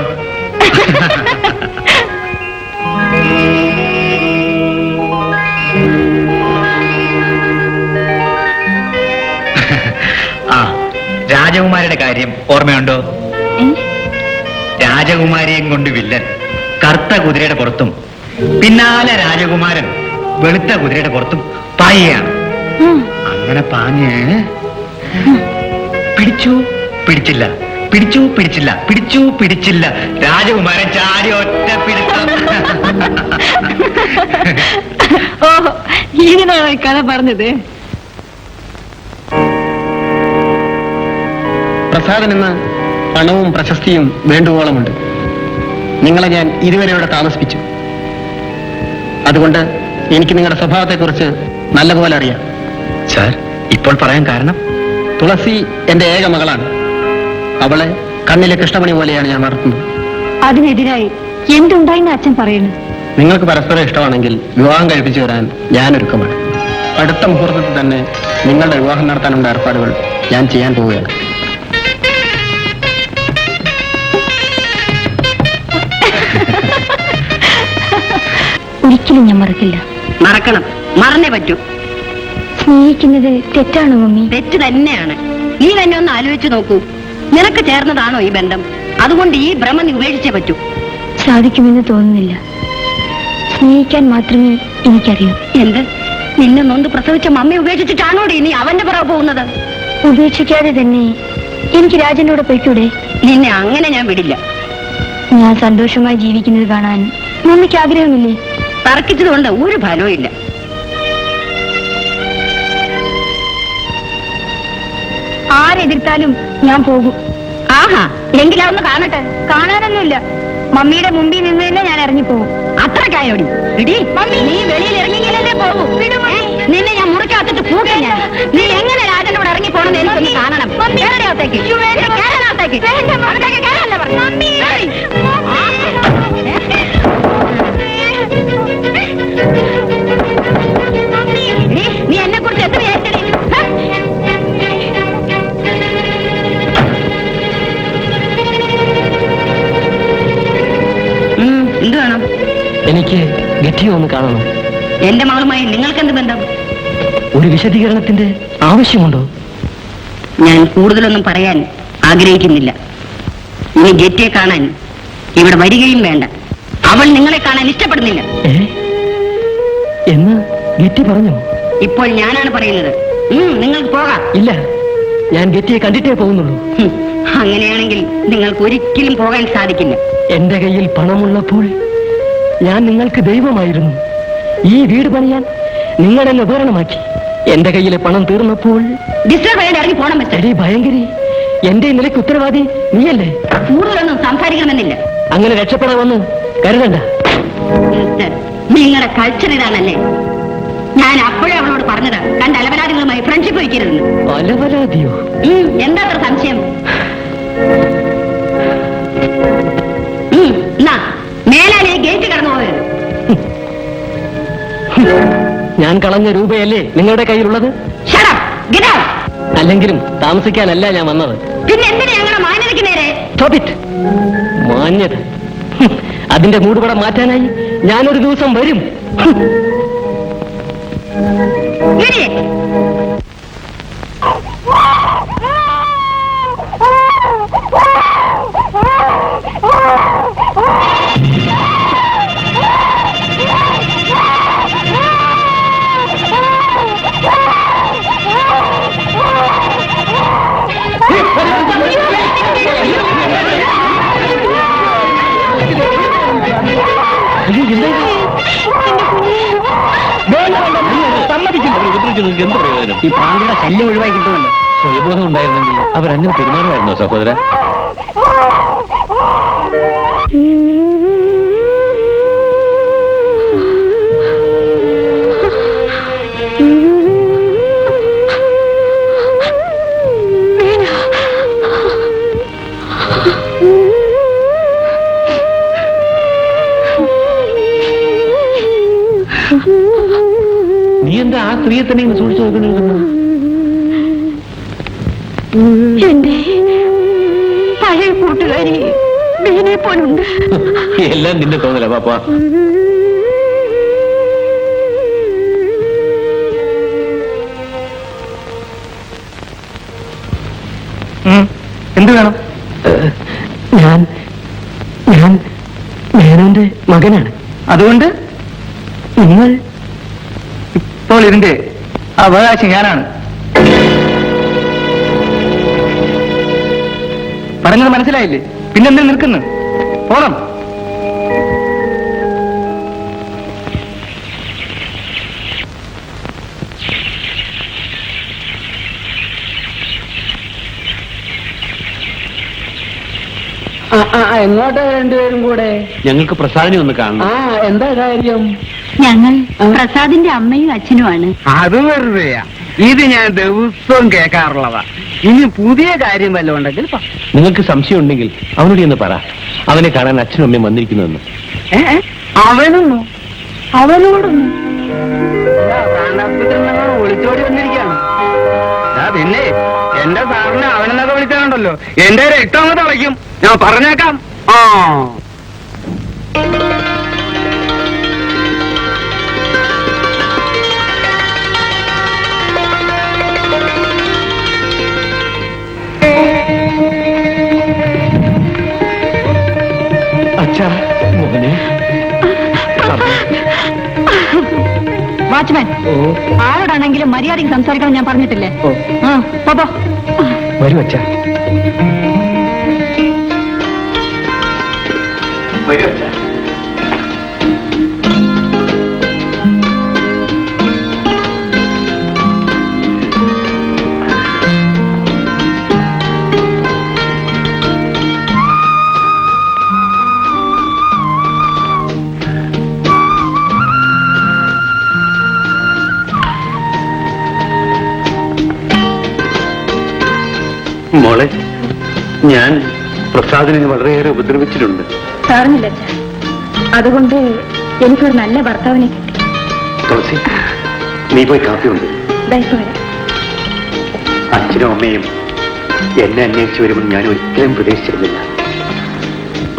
രാജകുമാരിയുടെ കാര്യം ഓർമ്മയുണ്ടോ? രാജകുമാരിയും കൊണ്ട് വില്ലൻ കറുത്ത കുതിരയുടെ പുറത്തും പിന്നാലെ രാജകുമാരൻ വെളുത്ത കുതിരയുടെ പുറത്തും പായുകയാണ്. അങ്ങനെ പാഞ്ഞ് പിടിച്ചു പിടിച്ചില്ല, പിടിച്ചു പിടിച്ചില്ല, പിടിച്ചു പിടിച്ചില്ല, രാജകുമാരൻ ചാടി ഒറ്റ പിടിച്ചു. ഓ, ഇതിനാണ് കഥ പറഞ്ഞത്. പ്രസാദനെന്ന് പണവും പ്രശസ്തിയും വേണ്ടുവോളമുണ്ട്. നിങ്ങളെ ഞാൻ ഇതുവരെ ഇവിടെ താമസിപ്പിച്ചു. അതുകൊണ്ട് എനിക്ക് നിങ്ങളുടെ സ്വഭാവത്തെക്കുറിച്ച് നല്ലപോലെ അറിയാം. സാർ, ഇപ്പോൾ പറയാൻ കാരണം തുളസി എന്റെ ഏക മകളാണ്. അവളെ കണ്ണിലെ കൃഷ്ണമണി പോലെയാണ് ഞാൻ വളർത്തുന്നത്. അതിനെതിരായി എന്തുണ്ടായിന്ന് അച്ഛൻ പറയുന്നു. നിങ്ങൾക്ക് പരസ്പരം ഇഷ്ടമാണെങ്കിൽ വിവാഹം കഴിപ്പിച്ചു തരാൻ ഞാൻ ഒരുക്കമാണ്. അടുത്ത മുഹൂർത്തത്തിൽ തന്നെ നിങ്ങളുടെ വിവാഹം നടത്താനുള്ള ഏർപ്പാടുകൾ ഞാൻ ചെയ്യാൻ പോവുകയാണ്. ഒരിക്കലും ഞാൻ മറക്കില്ല. മറക്കണം, മറന്നേ പറ്റൂ. സ്നേഹിക്കുന്നത് തെറ്റാണോ മമ്മി? തെറ്റ് തന്നെയാണ്. നീ തന്നെ ഒന്ന് ആലോചിച്ചു നോക്കൂ. നിനക്ക് ചേർന്നതാണോ ഈ ബന്ധം? അതുകൊണ്ട് ഈ ഭ്രമം നീ ഉപേക്ഷിച്ചേ പറ്റൂ. സാധിക്കുമെന്ന് തോന്നുന്നില്ല. സ്നേഹിക്കാൻ മാത്രമേ എനിക്കറിയൂ. എന്ത്, നിന്നെ നൊന്ത് പ്രസവിച്ച മമ്മി ഉപേക്ഷിച്ചിട്ടാണോടി നീ അവന്റെ പുറകെ പോകുന്നത്? ഉപേക്ഷിക്കാതെ തന്നെ എനിക്ക് രാജനോട് പോയിക്കൂടെ? നിന്നെ അങ്ങനെ ഞാൻ വിടില്ല. ഞാൻ സന്തോഷമായി ജീവിക്കുന്നത് കാണാൻ മമ്മിക്ക് ആഗ്രഹമില്ലേ? തർക്കിച്ചതുകൊണ്ട് ഒരു ഫലവും ഇല്ല. ആരെതിർത്താലും ഞാൻ പോകും. ആഹാ, എങ്കിലൊന്ന് കാണട്ടെ. കാണാനൊന്നുമില്ല. മമ്മിയുടെ മുമ്പിൽ നിന്ന് തന്നെ ഞാൻ ഇറങ്ങിപ്പോകും. അത്രക്കായോടി ഇടി. നീ വെളിയിൽ ഇറങ്ങിയെങ്കിലല്ലേ പോകൂ. നിന്നെ ഞാൻ മുറിക്കകത്തിട്ട് കൂട്ടി ഞാൻ. നീ എങ്ങനെ രാജനോട് ഇറങ്ങി പോണെന്ന് എനിക്കൊന്ന് കാണണം. കേരളത്തേക്ക് നീ എന്നെ കുറിച്ച് എത്ര ഏറ്റടി? എന്ത് വേണം? എനിക്ക് ഗറ്റിയെ ഒന്ന് കാണണം. എന്റെ മകളുമായി നിങ്ങൾക്കെന്ത് ബന്ധം? ഒരു വിശദീകരണത്തിന്റെ ആവശ്യമുണ്ടോ? ഞാൻ കൂടുതലൊന്നും പറയാൻ ആഗ്രഹിക്കുന്നില്ല. ഇനി ഗെറ്റിയെ കാണാൻ ഇവിടെ വരികയും വേണ്ട. അവൾ നിങ്ങളെ കാണാൻ ഇഷ്ടപ്പെടുന്നില്ല. എന്ന് ഗെറ്റി പറഞ്ഞോ? ഇപ്പോൾ ഞാനാണ് പറയുന്നത്. നിങ്ങൾക്ക് പോകാം. ഇല്ല, ഞാൻ ഗെറ്റിയെ കണ്ടിട്ടേ പോകുന്നുള്ളൂ. അങ്ങനെയാണെങ്കിൽ നിങ്ങൾക്ക് ഒരിക്കലും പോകാൻ സാധിക്കില്ല. എന്റെ കയ്യിൽ പണമുള്ളപ്പോൾ ഞാൻ നിങ്ങൾക്ക് ദൈവമായിരുന്നു. ഈ വീട് പണിയാൻ നിങ്ങൾ എന്നെ ഉപകരണമാക്കി. എന്റെ കയ്യിലെ പണം തീർന്നപ്പോൾ ഡിസ്റ്റർബ് ചെയ്യാൻ ഇറങ്ങി പോണം. എടി ഭയങ്കരി, എന്റെ നിലയ്ക്ക് ഉത്തരവാദി നീയല്ലേ? കൂടുതലൊന്നും സംസാരിക്കണമെന്നില്ല. അങ്ങനെ രക്ഷപ്പെടാമെന്ന് കരുതണ്ട. മിസ്റ്റർ, നിങ്ങളുടെ കൾച്ചർ ഇതാണല്ലേ? ഞാൻ അപ്പോഴേ അവളോട് പറഞ്ഞത് കണ്ട അലവലാദികളുമായി ഫ്രണ്ട്ഷിപ്പ് വയ്ക്കരുതെന്ന്. അലവലാദിയോ? എന്താ അത്ര സംശയം? മേലാലെ ഗേറ്റ് കടന്നു പോയത്. ഞാൻ കളഞ്ഞ രൂപയല്ലേ നിങ്ങളുടെ കയ്യിലുള്ളത്? അല്ലെങ്കിലും താമസിക്കാനല്ല ഞാൻ വന്നത്. പിന്നെ എന്തിനാ ഞങ്ങളുടെ മാന്യതയ്ക്ക് നേരെ? മാന്യത? അതിന്റെ മൂടുപടം മാറ്റാനായി ഞാനൊരു ദിവസം വരും. ഈ പാമ്പിയുടെ ശല്യം ഒഴിവായി കിട്ടുമല്ലോ. സ്വയബോധം ഉണ്ടായിരുന്നെങ്കിൽ അവരങ്ങനെ പെരുമാറുമായിരുന്നോ സഹോദര? നീ എന്താ ആ സ്ത്രീയെ തന്നെ ഇന്ന് സൂക്ഷിച്ചു നോക്കുന്നു? എന്റെ പഴയ കൂട്ടുകാരി മീനെ പോലുണ്ട്. എല്ലാം നിന്റെ തോന്നല പാപ്പാ. മകനാണ്. അതുകൊണ്ട് നിങ്ങൾ ഇപ്പോൾ ഇതിന്റെ അവകാശം ഞാനാണ്. പറഞ്ഞത് മനസ്സിലായില്ലേ? പിന്നെന്തിനു നിൽക്കുന്നു? പോണം. എങ്ങോട്ടാ രണ്ടുപേരും കൂടെ? ഞങ്ങൾക്ക് പ്രസാദിനെ ഒന്ന് കാണണം. എന്താ കാര്യം? ഞങ്ങൾ പ്രസാദിന്റെ അമ്മയും അച്ഛനുമാണ്. അത് വെറുതെയാ, ഇത് ഞാൻ ദിവസവും കേൾക്കാറുള്ളതാ. ഇനി പുതിയ കാര്യം വല്ലതും ഉണ്ടെങ്കിൽ നിങ്ങൾക്ക് സംശയം ഉണ്ടെങ്കിൽ അവനോട് എന്ന് പറ, അവനെ കാണാൻ അച്ഛനും അമ്മയും വന്നിരിക്കുന്നുവെന്ന്. അവനൊന്നു അവനോടൊന്നു ഒളിച്ചോടി വന്നിരിക്കുകയാണ്. പിന്നെ എന്റെ സാറിനെ അവനെന്നൊക്കെ വിളിച്ചാലുണ്ടല്ലോ എന്റെ രക്തം അങ്ങ് തിളയ്ക്കും. ഞാൻ പറഞ്ഞേക്കാം. അച്ഛാ, മോനെ. വാച്ച്മാൻ, ആരോടാണെങ്കിലും മര്യാദയ്ക്ക് സംസാരിക്കണം ഞാൻ പറഞ്ഞിട്ടില്ലേ? പോ. വരൂ അച്ഛാ. മോളെ, ഞാൻ പ്രസാദിനെ വളരെയേറെ ഉപദ്രവിച്ചിട്ടുണ്ട്. സാറിനില്ല അച്ഛാ, അതുകൊണ്ട് എനിക്കൊരു നല്ല ഭർത്താവിനെ കിട്ടി. തുളസി, നീ പോയി കാപ്പി ഉണ്ട്. അച്ഛനും അമ്മയും എന്നെ അന്വേഷിച്ചു വരുമെന്ന് ഞാൻ ഒരിക്കലും പ്രതീക്ഷിച്ചിരുന്നില്ല.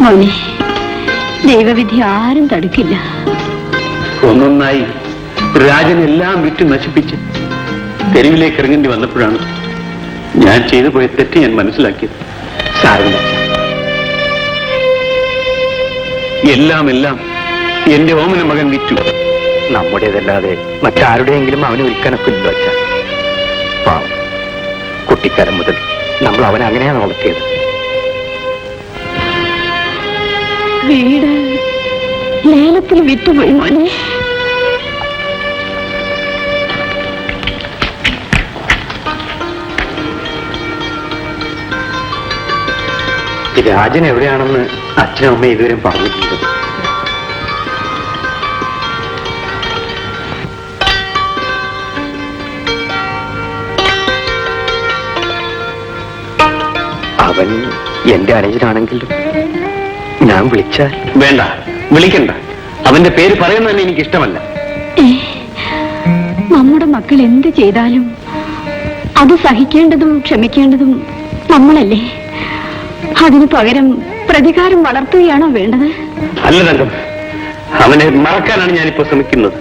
മോനെ, ദൈവവിധി ആരും തടുക്കില്ല. ഒന്നൊന്നായി രാജനെല്ലാം വിറ്റ് നശിപ്പിച്ച് തെരുവിലേക്ക് ഇറങ്ങേണ്ടി വന്നപ്പോഴാണ് ഞാൻ ചെയ്തു പോയ തെറ്റ് ഞാൻ മനസ്സിലാക്കിയത്. സാരമില്ല, എല്ലാം എന്റെ ഓമന മകൻ വിറ്റു. നമ്മുടേതല്ലാതെ മറ്റാരുടെയെങ്കിലും അവനെ വിൽക്കാനൊക്കില്ലല്ലോ അച്ഛ. പാവം, കുട്ടിക്കാലം മുതൽ നമ്മൾ അവനെ അങ്ങനെയാണ് വളർത്തിയത്. വീട് ലേലത്തിൽ വിറ്റുപോയി മോനെ. രാജൻ എവിടെയാണെന്ന് അച്ഛനും അമ്മ ഇതുവരെ പറഞ്ഞിട്ടുണ്ട്. അവൻ എന്റെ അനുജനാണെങ്കിലും ഞാൻ വിളിച്ചാൽ വേണ്ട, വിളിക്കണ്ട. അവന്റെ പേര് പറയുന്നത് തന്നെ എനിക്ക് ഇഷ്ടമല്ല. നമ്മുടെ മക്കൾ എന്ത് ചെയ്താലും അത് സഹിക്കേണ്ടതും ക്ഷമിക്കേണ്ടതും നമ്മളല്ലേ. അതിനു പകരം പ്രതികാരം വളർത്തുകയാണോ വേണ്ടത്? അല്ല തങ്കം, അവനെ മറക്കാനാണ് ഞാനിപ്പോ ശ്രമിക്കുന്നത്.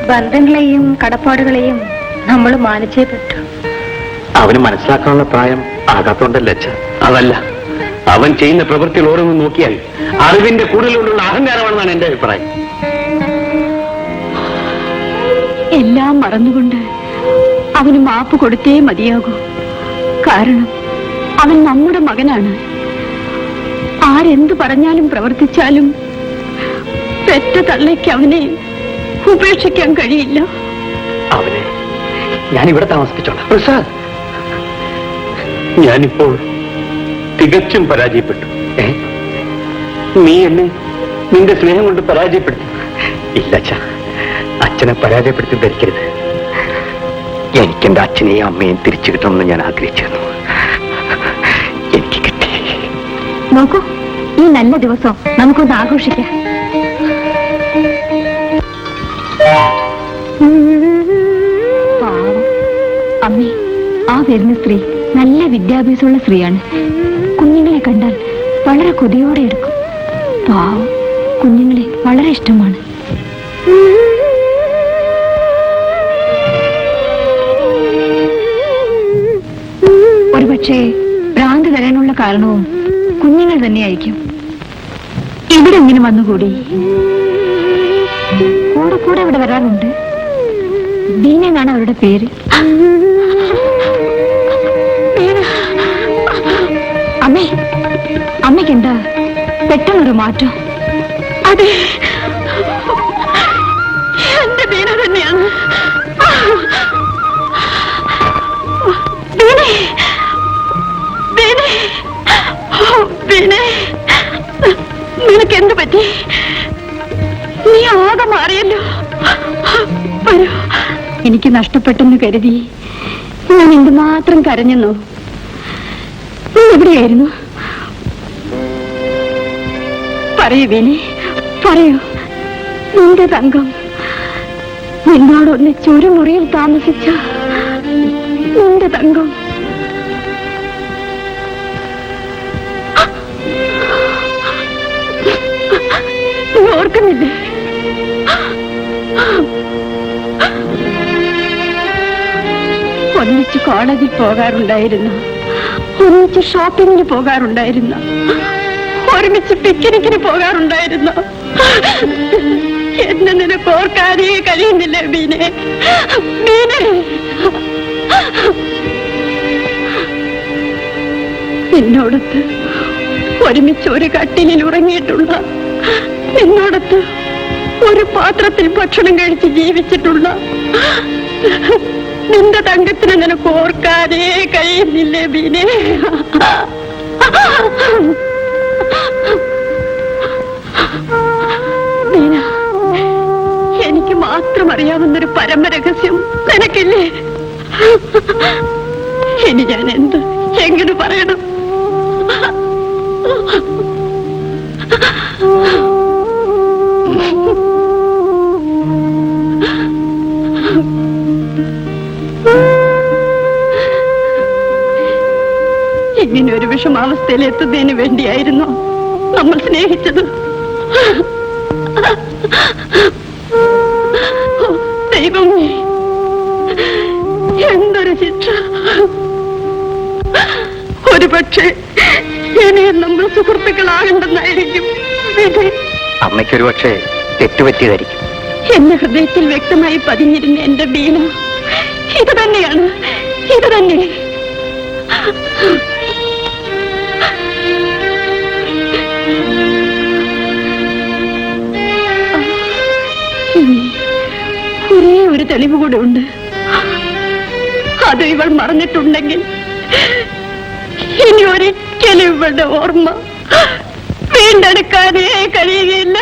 ബന്ധങ്ങളെയും കടപ്പാടുകളെയും നമ്മൾ മാനിച്ചേ പറ്റൂ. അവന് മനസ്സിലാക്കാനുള്ള പ്രായം ആകാത്തോണ്ടല്ലേ അച്ഛ. അതല്ല, അവൻ ചെയ്യുന്ന പ്രവൃത്തികൾ ഓരോന്നും നോക്കിയാൽ അറിവിന്റെ കൂടുതലുള്ള അഹങ്കാരമാണെന്നാണ് എന്റെ അഭിപ്രായം. എല്ലാം മറന്നുകൊണ്ട് അവന് മാപ്പ് കൊടുത്തേ മതിയാകൂ. കാരണം അവൻ നമ്മുടെ മകനാണ്. ആരെന്ത് പറഞ്ഞാലും പ്രവർത്തിച്ചാലും പെറ്റ തള്ളയ്ക്ക് അവനെ ഉപേക്ഷിക്കാൻ കഴിയില്ല. അവനെ ഞാൻ ഇവിടെ താമസിപ്പിച്ചോളാം. പ്രസാദ്, ഞാനിപ്പോൾ തികച്ചും പരാജയപ്പെട്ടു. നീ എന്നെ നിന്റെ സ്നേഹം കൊണ്ട് പരാജയപ്പെടുത്തി. ഇല്ല അച്ഛ, അച്ഛനെ പരാജയപ്പെടുത്തി ധരിക്കരുത്. എനിക്കെന്റെ അച്ഛനെയും അമ്മയും തിരിച്ചു കിട്ടണമെന്ന് ഞാൻ ആഗ്രഹിച്ചിരുന്നു. എനിക്ക് കിട്ടി. നോക്കൂ, ഈ നല്ല ദിവസം നമുക്കൊന്ന് ആഘോഷിക്കാം. പാവം അമ്മേ, ആ വരുന്ന സ്ത്രീ നല്ല വിദ്യാഭ്യാസമുള്ള സ്ത്രീയാണ്. കുഞ്ഞുങ്ങളെ കണ്ടാൽ വളരെ കൊതിയോടെ എടുക്കും. പാവം, കുഞ്ഞുങ്ങളെ വളരെ ഇഷ്ടമാണ്. ഒരുപക്ഷെ ഭ്രാന്ത് തരാനുള്ള കാരണവും കുഞ്ഞുങ്ങൾ തന്നെയായിരിക്കും. ഇവിടെ എങ്ങനെ വന്നുകൂടി? കൂടെ കൂടെ ഇവിടെ വരാറുണ്ട്. ബീന എന്നാണ് അവരുടെ പേര്. അമ്മേ, അമ്മയ്ക്ക് എന്താ പെട്ടെന്നൊരു മാറ്റം? അതെ, എന്റെ ബീന തന്നെയാണ്. നിനക്ക് എന്ത് പറ്റി? നീ ആകെ മാറിയല്ലോ. വരൂ. എനിക്ക് നഷ്ടപ്പെട്ടെന്ന് കരുതി ഞാൻ എന്തുമാത്രം കരഞ്ഞെന്നോ. നീ എവിടെയായിരുന്നു? പറയൂ വീണേ, പറയൂ. നിന്റെ തങ്കം നിന്നോടൊന്നിച്ച് ഒരു മുറിയിൽ താമസിച്ച നിന്റെ തങ്കം. ഓർക്കുന്നില്ലേ? ഒന്നിച്ച് കോളേജിൽ പോകാറുണ്ടായിരുന്നു, ഒന്നിച്ച് ഷോപ്പിങ്ങിന് പോകാറുണ്ടായിരുന്നു, ഒരുമിച്ച് പിക്നിക്കിന് പോകാറുണ്ടായിരുന്നു. എന്നെ നിനക്ക് ഓർക്കാനേ കഴിയുന്നില്ല ബീനെ. ബീനെ, നിന്നോടത്ത് ഒരുമിച്ച് ഒരു കട്ടിലിൽ ഉറങ്ങിയിട്ടുള്ള, നിന്നോടത്ത് ഒരു പാത്രത്തിൽ ഭക്ഷണം കഴിച്ച് ജീവിച്ചിട്ടുള്ള നിന്റെ തങ്കത്തിന് നിനക്ക് ഓർക്കാനേ കഴിയുന്നില്ലേ ബീനെ? ബീന, എനിക്ക് മാത്രം അറിയാവുന്നൊരു പരമരഹസ്യം നിനക്കില്ലേ? ഇനി ഞാൻ എന്ത് എങ്ങനെ പറയണം? ഇങ്ങനെ ഒരു വിഷമാവസ്ഥയിൽ എത്തുന്നതിന് വേണ്ടിയായിരുന്നു നമ്മൾ സ്നേഹിച്ചത്. ദൈവമേ, എന്തൊരു ശിക്ഷ! ഒരുപക്ഷെ ഇനിയും നമ്മൾ സുഹൃത്തുക്കളാകണ്ടെന്നായിരിക്കും വിധി. അമ്മയ്ക്കൊരു പക്ഷേ തെറ്റുപറ്റിയതായിരിക്കും. എന്റെ ഹൃദയത്തിൽ വ്യക്തമായി പതിഞ്ഞിരുന്ന എന്റെ ബീന ഇത് തന്നെയാണ്, ഇത് തന്നെ. ഒരേ ഒരു തെളിവ് കൂടെ ഉണ്ട്. അത് ഇവൾ മറന്നിട്ടുണ്ടെങ്കിൽ ഇനി ഒരിക്കലും ഇവളുടെ ഓർമ്മ വീണ്ടെടുക്കാനേ കഴിയുകയില്ല.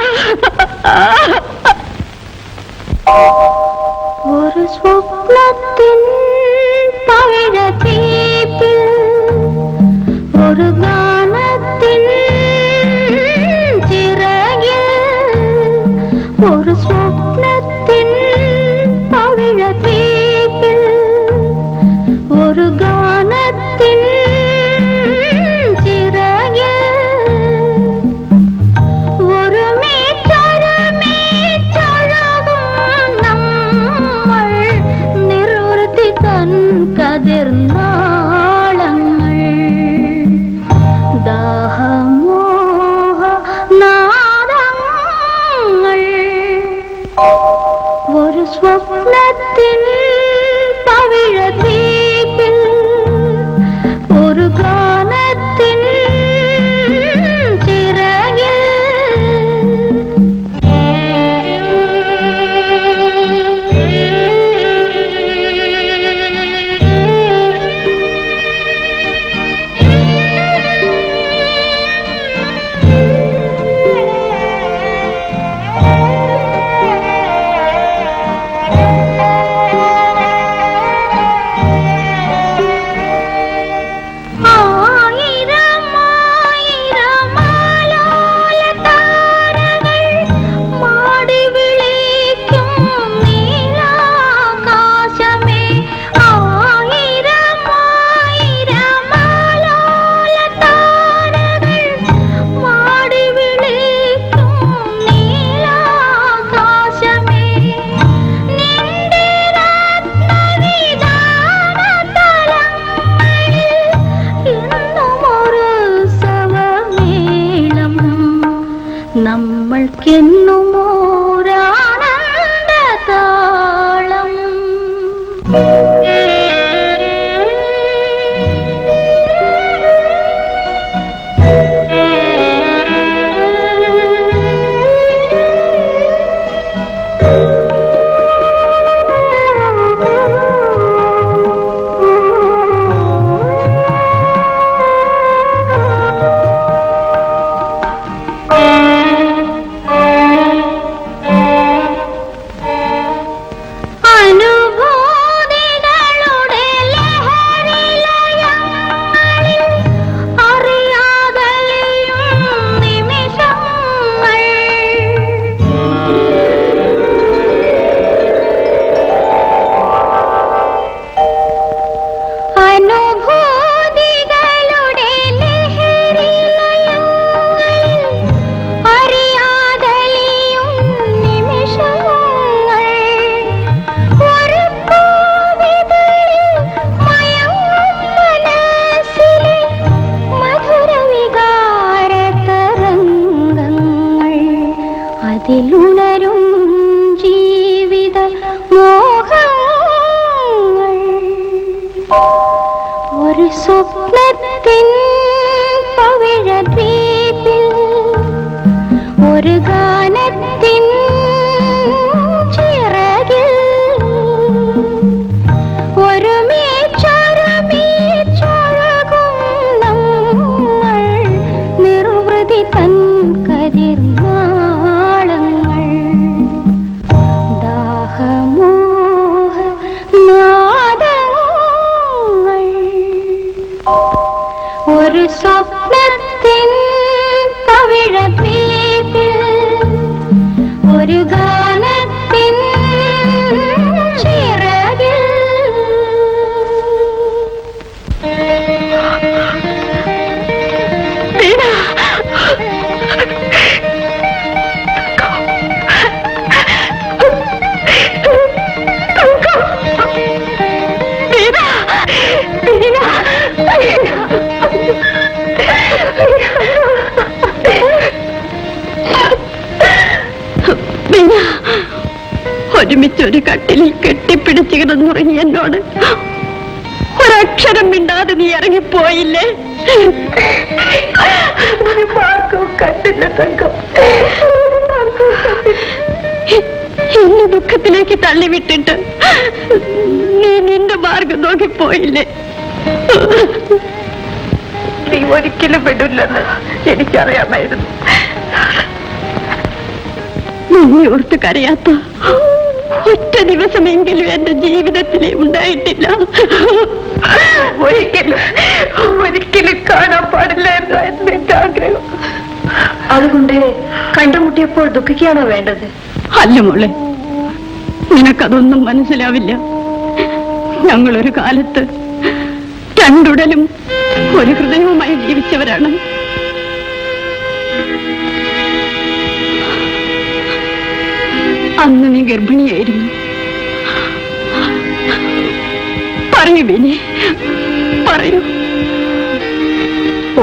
ഒരു സ്വപ്നത്തിൻ പവിഴത്തീപ്പിൽ ഒരു ഗാനത്തിൻ ചിറകിൽ ഒരു സ്വപ്നത്തിൻ പവിഴത്തീപ്പിൽ ഒരു ഗാനത്തിൻ ചിറകിൽ ഒരു നമ്മൾ നിർവൃത്തി തൻ കതിർനാളങ്ങൾ ദാഹമോഹ നാദങ്ങൾ ഒരു സ്വപ്നത്തിൻ പവിഴത്തീപ്പിൽ ഒരു ഗാനത്തിൻ ചിറകിൽ നമ്മൾക്കെന്നുമോരാണങ്ങൾ ഒരു സ്വപ്നത്തിൻ പവിഴദ്വീപിൽ ഒരു ഗാനത്തിൻ ചിറകിൽ ഒരു മീച്ചൊഴുകും നമ്മൾ നിർവൃതി തൻ കതിർനാളങ്ങൾ ദാഹമോഹ നാദങ്ങൾ ഒരു സ്വപ്നത്തിൻ പവിഴദ്വീപിൽ ഒരു ഗാനത്തിൻ ചിറകിൽ ഒരുമിച്ചൊരു കട്ടിലിൽ കെട്ടിപ്പിടിച്ചു കിടന്നുറങ്ങി എന്നോട് ഒരക്ഷരം മിണ്ടാതെ നീ ഇറങ്ങിപ്പോയില്ലേ? കണ്ടില്ല തങ്കം, എന്നെ ദുഃഖത്തിലേക്ക് തള്ളിവിട്ടിട്ട് നീ നിന്റെ മാർഗം നോക്കിപ്പോയില്ലേ? നീ ഒരിക്കലും വിടില്ലെന്ന് എനിക്കറിയാമായിരുന്നു. നീ ഓർത്ത് കരയാത്ത ഒറ്റ ദിവസമെങ്കിലും എന്റെ ജീവിതത്തിലേ ഉണ്ടായിട്ടില്ല. ഒരിക്കലും കാണാൻ പാടില്ലായിരുന്നു എന്റെ ആഗ്രഹം. അതുകൊണ്ട് കണ്ടുമുട്ടിയപ്പോൾ ദുഃഖിക്കുകയാണോ വേണ്ടത്? അല്ല മോളെ, നിനക്കതൊന്നും മനസ്സിലാവില്ല. ഞങ്ങളൊരു കാലത്ത് രണ്ടുടലും ഒരു ഹൃദയവുമായി ജീവിച്ചവരാണ്. അന്ന് നീ ഗർഭിണിയായിരുന്നു. പറയൂ ബിനി, പറയൂ.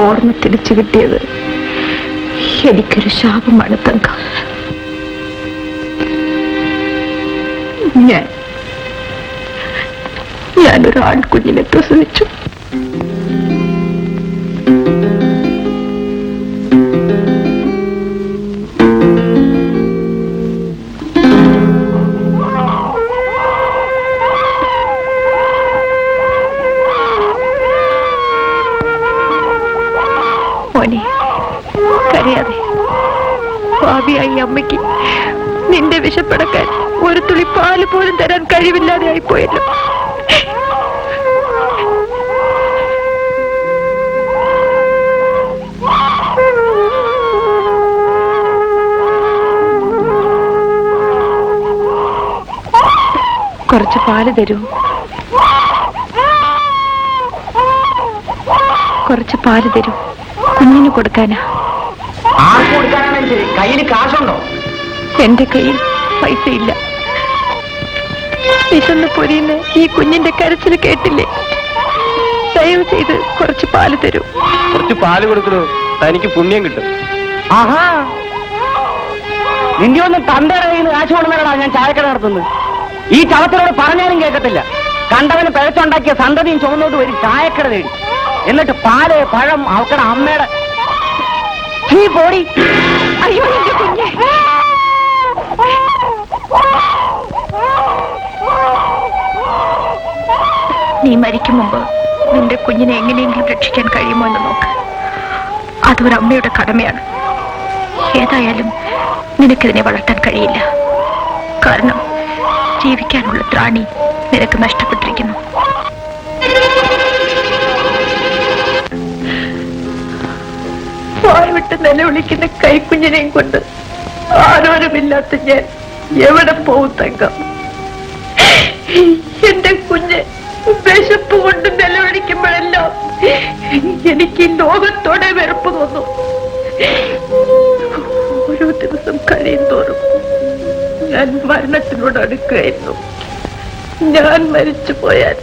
ഓർമ്മ തിരിച്ചു കിട്ടിയത് എനിക്കൊരു ശാപമാണ് തങ്ക. ഞാനൊരു ആൺകുഞ്ഞിനെ പ്രസവിച്ചു. കരയാതെ, ഭാവിയായി അമ്മയ്ക്ക് നിന്റെ വിശപ്പടക്കാൻ ഒരു തുള്ളി പാല് പോലും തരാൻ കഴിവില്ലാതെ ആയിപ്പോയല്ലോ. കുറച്ച് പാല് തരൂ, കുറച്ച് പാല് തരൂ. കുഞ്ഞിന് കൊടുക്കാനാ. കയ്യിൽ കാശുണ്ടോ? എന്റെ കയ്യിൽ പൈസ ഇല്ല. വിശന്ന് പൊരിയുന്ന ഈ കുഞ്ഞിന്റെ കരച്ചിൽ കേട്ടില്ലേ? ദയവ് ചെയ്ത് കുറച്ച് പാല് തരൂ. കുറച്ച് പാല് കൊടുക്കണോ? തനിക്ക് പുണ്യം കിട്ടും. ആഹാ, നിന്റെ ഒന്നും തന്തയുടെ കയ്യിൽ നിന്ന് കാശ് കൊണ്ടുവന്നടാ ഞാൻ ചായക്കട നടത്തുന്നത്. ഈ ചവച്ചനോട് പറഞ്ഞാലും കേൾക്കത്തില്ല. കണ്ടവന് പിഴച്ചുണ്ടാക്കിയ സന്തതിയും ചുമന്നോട്ട് വരും ചായക്കട തേടി. എന്നിട്ട് പാല്, പഴം അവക്കട അമ്മയുടെ. നീ പോടി. അയ്യോ, എന്റെ കുഞ്ഞെ. നീ മരിക്കും മുമ്പ് നിന്റെ കുഞ്ഞിനെ എങ്ങനെയെങ്കിലും രക്ഷിക്കാൻ കഴിയുമോ എന്ന് നോക്ക്. അതൊരമ്മയുടെ കടമയാണ്. ഏതായാലും നിനക്കിതിനെ വളർത്താൻ കഴിയില്ല. കാരണം ജീവിക്കാനുള്ള ത്രാണി നിനക്ക് നഷ്ടപ്പെട്ടിരിക്കുന്നു. വായ്വിട്ട് നിലവിളിക്കുന്ന കൈക്കുഞ്ഞിനെയും കൊണ്ട് ആരോരുമില്ലാത്ത ഞാൻ എവിടെ പോവും തങ്കം? എന്റെ കുഞ്ഞ് വിശപ്പ് കൊണ്ട് നിലവിളിക്കുമ്പോഴെല്ലാം എനിക്ക് ഈ ലോകത്തോടെ വെറുപ്പ് തോന്നും. ഓരോ ദിവസം കഴിയും തോറും ഞാൻ മരണത്തിനോട് അടുക്കുകയായിരുന്നു. ഞാൻ മരിച്ചു പോയാൽ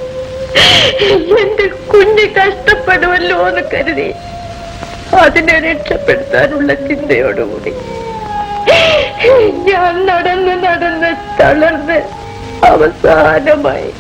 എന്റെ കുഞ്ഞ് കഷ്ടപ്പെടുമല്ലോ എന്ന് കരുതി അതിനെ രക്ഷപ്പെടുത്താനുള്ള ചിന്തയോടുകൂടി ഞാൻ നടന്ന് തളർന്ന് അവസാനമായി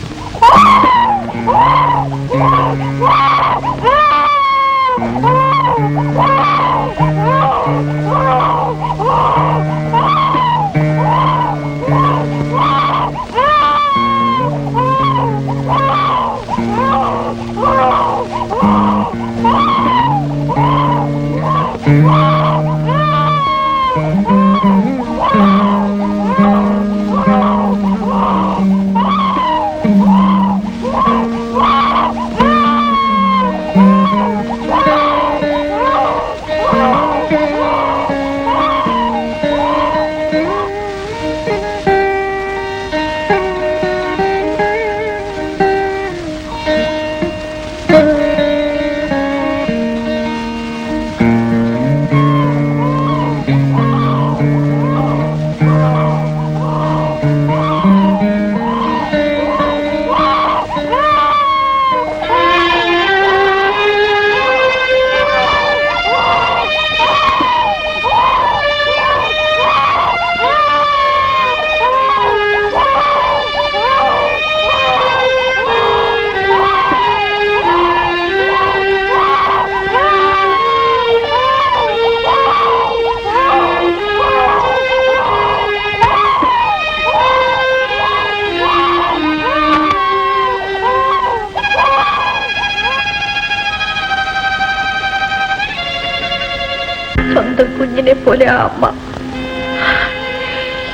സ്വന്തം കുഞ്ഞിനെ പോലെ ആ അമ്മ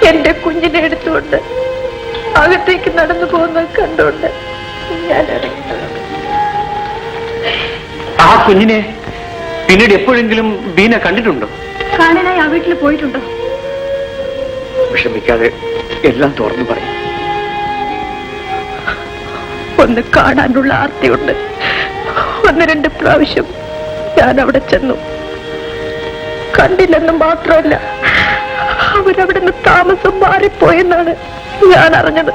എന്റെ കുഞ്ഞിനെ എടുത്തുകൊണ്ട് അകത്തേക്ക് നടന്നു പോകുന്നത് കണ്ടുകൊണ്ട് ഞാൻ ഇറങ്ങി. ആ കുഞ്ഞിനെ പിന്നീട് എപ്പോഴെങ്കിലും ബീന കണ്ടിട്ടുണ്ടോ? കാണാനായി ആ വീട്ടിൽ പോയിട്ടുണ്ടോ? വിഷമിക്കാതെ എല്ലാം തുറന്നു പറയും. ഒന്ന് കാണാനുള്ള ആർത്തിയുണ്ട്. 1-2 പ്രാവശ്യം ഞാൻ അവിടെ ചെന്നു. കണ്ടില്ലെന്ന് മാത്രമല്ല, അവരവിടുന്ന് താമസം മാറിപ്പോയെന്നാണ് ഞാൻ അറിഞ്ഞത്.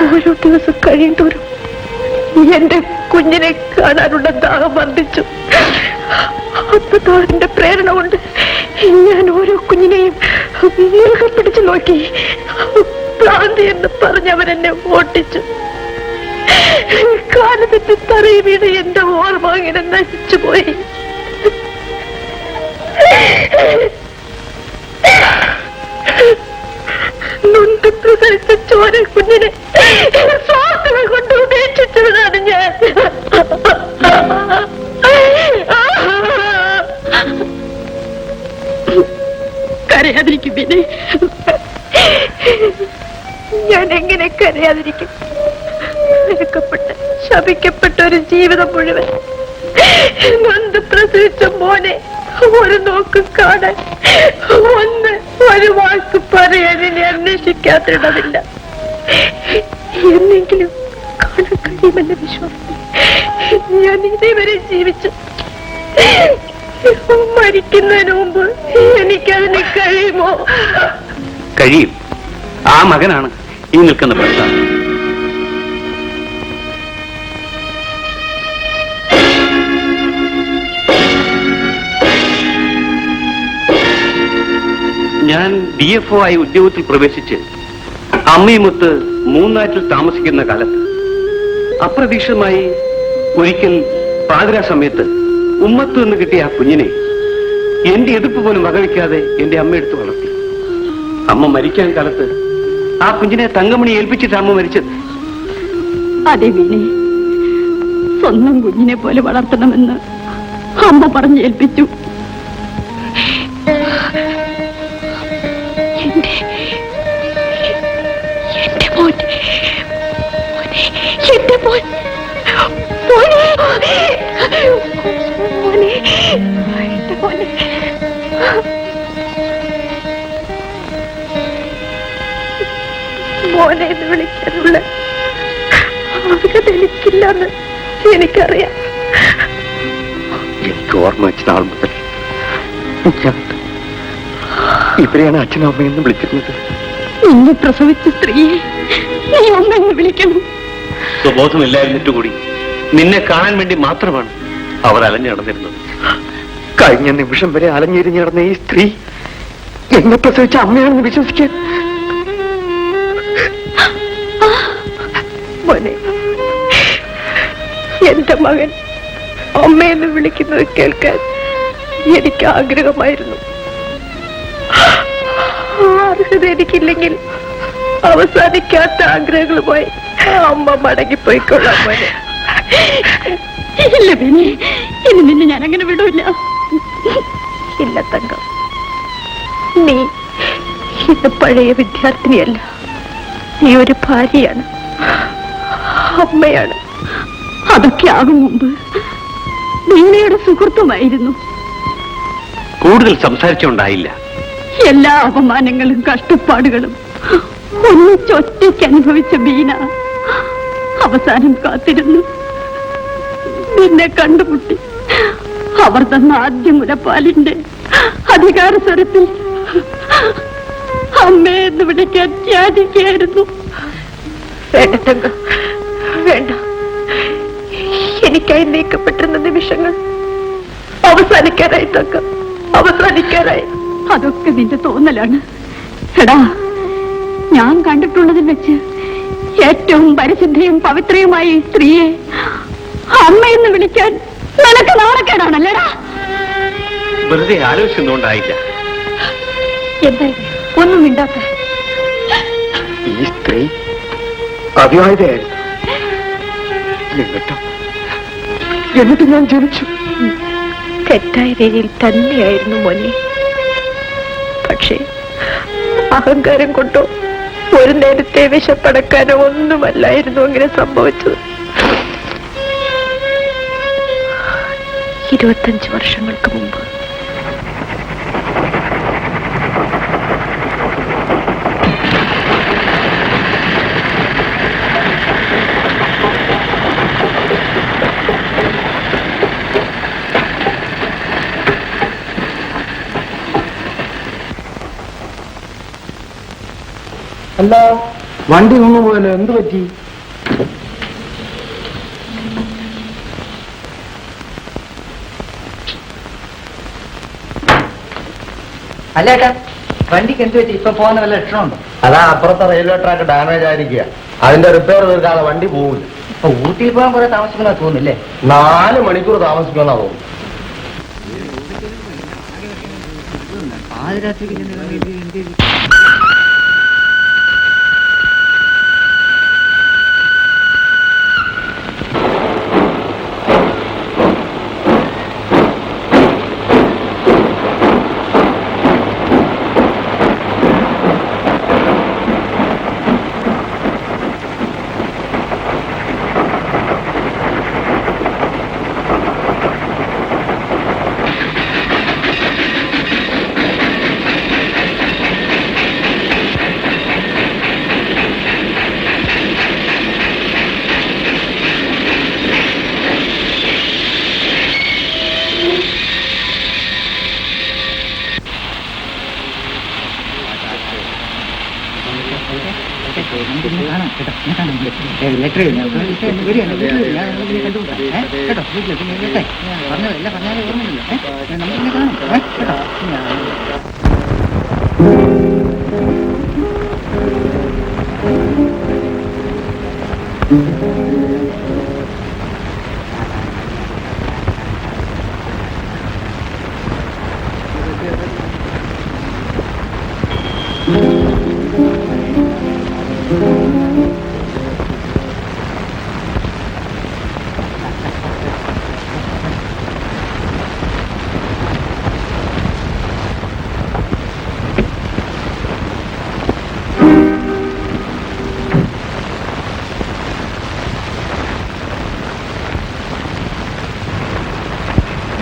ഓരോ ദിവസം കഴിയുന്തോറും എന്റെ കുഞ്ഞിനെ കാണാനുള്ള ദാഹം വർദ്ധിച്ചു. അപ്പത്താറിന്റെ പ്രേരണ കൊണ്ട് ഞാൻ ഓരോ കുഞ്ഞിനെയും മുറുകെ പിടിച്ചു നോക്കി. ഭ്രാന്തി എന്ന് പറഞ്ഞവരെന്നെ ഓട്ടിച്ചു. കാലത്തിന്റെ തറയിൽ വീണ് എന്റെ ഓർമ്മ അങ്ങനെ നശിച്ചുപോയി. നൊന്ത് പ്രസവിച്ച ചോര കുഞ്ഞിനെ സ്വാർത്ഥകൾ കൊണ്ട് ഉപേക്ഷിച്ചവനാണ് ഞാൻ. കരയാതിരിക്കും പിന്നെ ഞാൻ എങ്ങനെ കരയാതിരിക്കും? ശപിക്കപ്പെട്ട ഒരു ജീവിതം മുഴുവൻ നൊന്ത് പ്രസവിച്ച മോനെ ഒരു നോക്ക് കാണാൻ, ഒരു വാക്ക് പറയാൻ ഇനി അന്വേഷിക്കാത്തിടമില്ല. എന്നെങ്കിലും കാണാൻ കഴിയുമെന്ന വിശ്വാസം ഞാൻ ഇതേവരെ ജീവിച്ചു. മരിക്കുന്നതിന് മുമ്പ് എനിക്കതിന് കഴിയുമോ? കഴിയും. ആ മകനാണ് ഈ നിൽക്കുന്ന പ്രശ്നം. ഞാൻ DFO ആയി ഉദ്യോഗത്തിൽ പ്രവേശിച്ച് അമ്മയുമൊത്ത് മൂന്നാറ്റിൽ താമസിക്കുന്ന കാലത്ത് അപ്രതീക്ഷിതമായി ഒരിക്കൽ പാതിരാ സമയത്ത് ഉമ്മത്ത് നിന്ന് കിട്ടിയ ആ കുഞ്ഞിനെ എന്റെ എതിർപ്പ് പോലും വകവയ്ക്കാതെ എന്റെ അമ്മ എടുത്ത് വളർത്തി. അമ്മ മരിക്കാൻ കാലത്ത് ആ കുഞ്ഞിനെ തങ്കമണി ഏൽപ്പിച്ചിട്ട് അമ്മ മരിച്ചത്. അതെ വീണേ, സ്വന്തം കുഞ്ഞിനെ പോലെ വളർത്തണമെന്ന് അമ്മ പറഞ്ഞു ഏൽപ്പിച്ചു. മോനെ എന്ന് വിളിക്കാനുള്ള അർഹത എനിക്കില്ലെന്ന് എനിക്കറിയാം. എനിക്ക് ഓർമ്മ വെച്ച നാൾ മുതൽ ഇവരെയാണ് അച്ഛനും അമ്മയെന്ന് വിളിച്ചിരുന്നത്. നിന്നെ പ്രസവിച്ച സ്ത്രീയെ നീ അമ്മയെന്ന് വിളിക്കണം. സ്വബോധമില്ലായിരുന്നിട്ട് കൂടി നിന്നെ കാണാൻ വേണ്ടി മാത്രമാണ് അവർ അലഞ്ഞു നടന്നിരുന്നത്. കഴിഞ്ഞ നിമിഷം വരെ അലഞ്ഞിരിഞ്ഞു നടന്ന ഈ സ്ത്രീ എന്നെ പ്രസവിച്ച അമ്മയാണെന്ന് വിശ്വസിക്കാൻ മോനെ, എന്റെ മകൻ അമ്മയെന്ന് വിളിക്കുന്നത് കേൾക്കാൻ എനിക്ക് ആഗ്രഹമായിരുന്നു. അർഹത എനിക്കില്ലെങ്കിൽ അവസാനിക്കാത്ത ആഗ്രഹങ്ങളുമായി അമ്മ മടങ്ങിപ്പോയിക്കൊള്ളാം മോനെ. ഇല്ല പിന്നെ ഇനി നിന്നെ ഞാൻ അങ്ങനെ വിടൂല്ല. ഇല്ല തങ്കം, നീ ഇന്ന് പഴയ വിദ്യാർത്ഥിനിയല്ല. നീ ഒരു ഭാര്യയാണ്, അമ്മയാണ്. അതൊക്കെ ആകും മുമ്പ് വീണയുടെ സുഹൃത്തുമായിരുന്നു. കൂടുതൽ സംസാരിച്ചുണ്ടായില്ല. എല്ലാ അപമാനങ്ങളും കഷ്ടപ്പാടുകളും ഒന്നിച്ചൊറ്റയ്ക്ക് അനുഭവിച്ച ബീന അവസാനം കാത്തിരുന്നു. നിന്നെ കണ്ടുമുട്ടി അവർ തന്ന ആദ്യ മുലപ്പാലിന്റെ അധികാര സ്വരത്തിൽ അമ്മയെന്ന് വിളിക്കാൻ ത്യാജിക്കുകയായിരുന്നു. വേണ്ട തങ്കം, വേണ്ട. എനിക്കായി നീക്കപ്പെട്ടിരുന്ന നിമിഷങ്ങൾ അവസാനിക്കാനായി തങ്കം, അവസാനിക്കാനായി. അതൊക്കെ നിന്റെ തോന്നലാണ്. എടാ, ഞാൻ കണ്ടിട്ടുള്ളതിൽ വെച്ച് ഏറ്റവും പരിശുദ്ധയും പവിത്രയുമായ ഈ സ്ത്രീയെ അമ്മയെന്ന് വിളിക്കാൻ നിനക്ക് നാണക്കേടാണല്ലേടാ? വെറുതെ ആലോചിച്ചൊന്നുണ്ടായില്ല. എന്തായാലും ഒന്നും മിണ്ടാത്ത ഈ സ്ത്രീ അവിവാഹിതയായിരുന്നു. എന്നിട്ട് ഞാൻ ജനിച്ചു. തെറ്റായ രീതിയിൽ തന്നെയായിരുന്നു മോനെ. പക്ഷേ അഹങ്കാരം കൊണ്ടോ ഒരു നേരത്തെ വിശപ്പടക്കാനോ ഒന്നുമല്ലായിരുന്നു അങ്ങനെ സംഭവിച്ചത്. 25 വർഷങ്ങൾക്ക് മുമ്പ് അല്ല, വണ്ടി നിന്ന് പോയല്ലോ, എന്ത് പറ്റി? അല്ല ഏട്ടാ, വണ്ടിക്ക് എന്ത് പറ്റി? ഇപ്പൊ പോകുന്ന വല്ല ലക്ഷണമുണ്ടോ? അതാ അപ്പുറത്തെ റെയിൽവേ ട്രാക്ക് ഡാമേജ് ആയിരിക്കുക. അതിന്റെ റിപ്പയർ തീർക്കാതെ വണ്ടി പോകില്ല. ഇപ്പൊ ഊട്ടിയിൽ പോകാൻ കുറെ താമസിക്കുന്ന തോന്നുന്നില്ലേ? 4 മണിക്കൂർ താമസിക്കുമെന്നാ തോന്നുന്നു.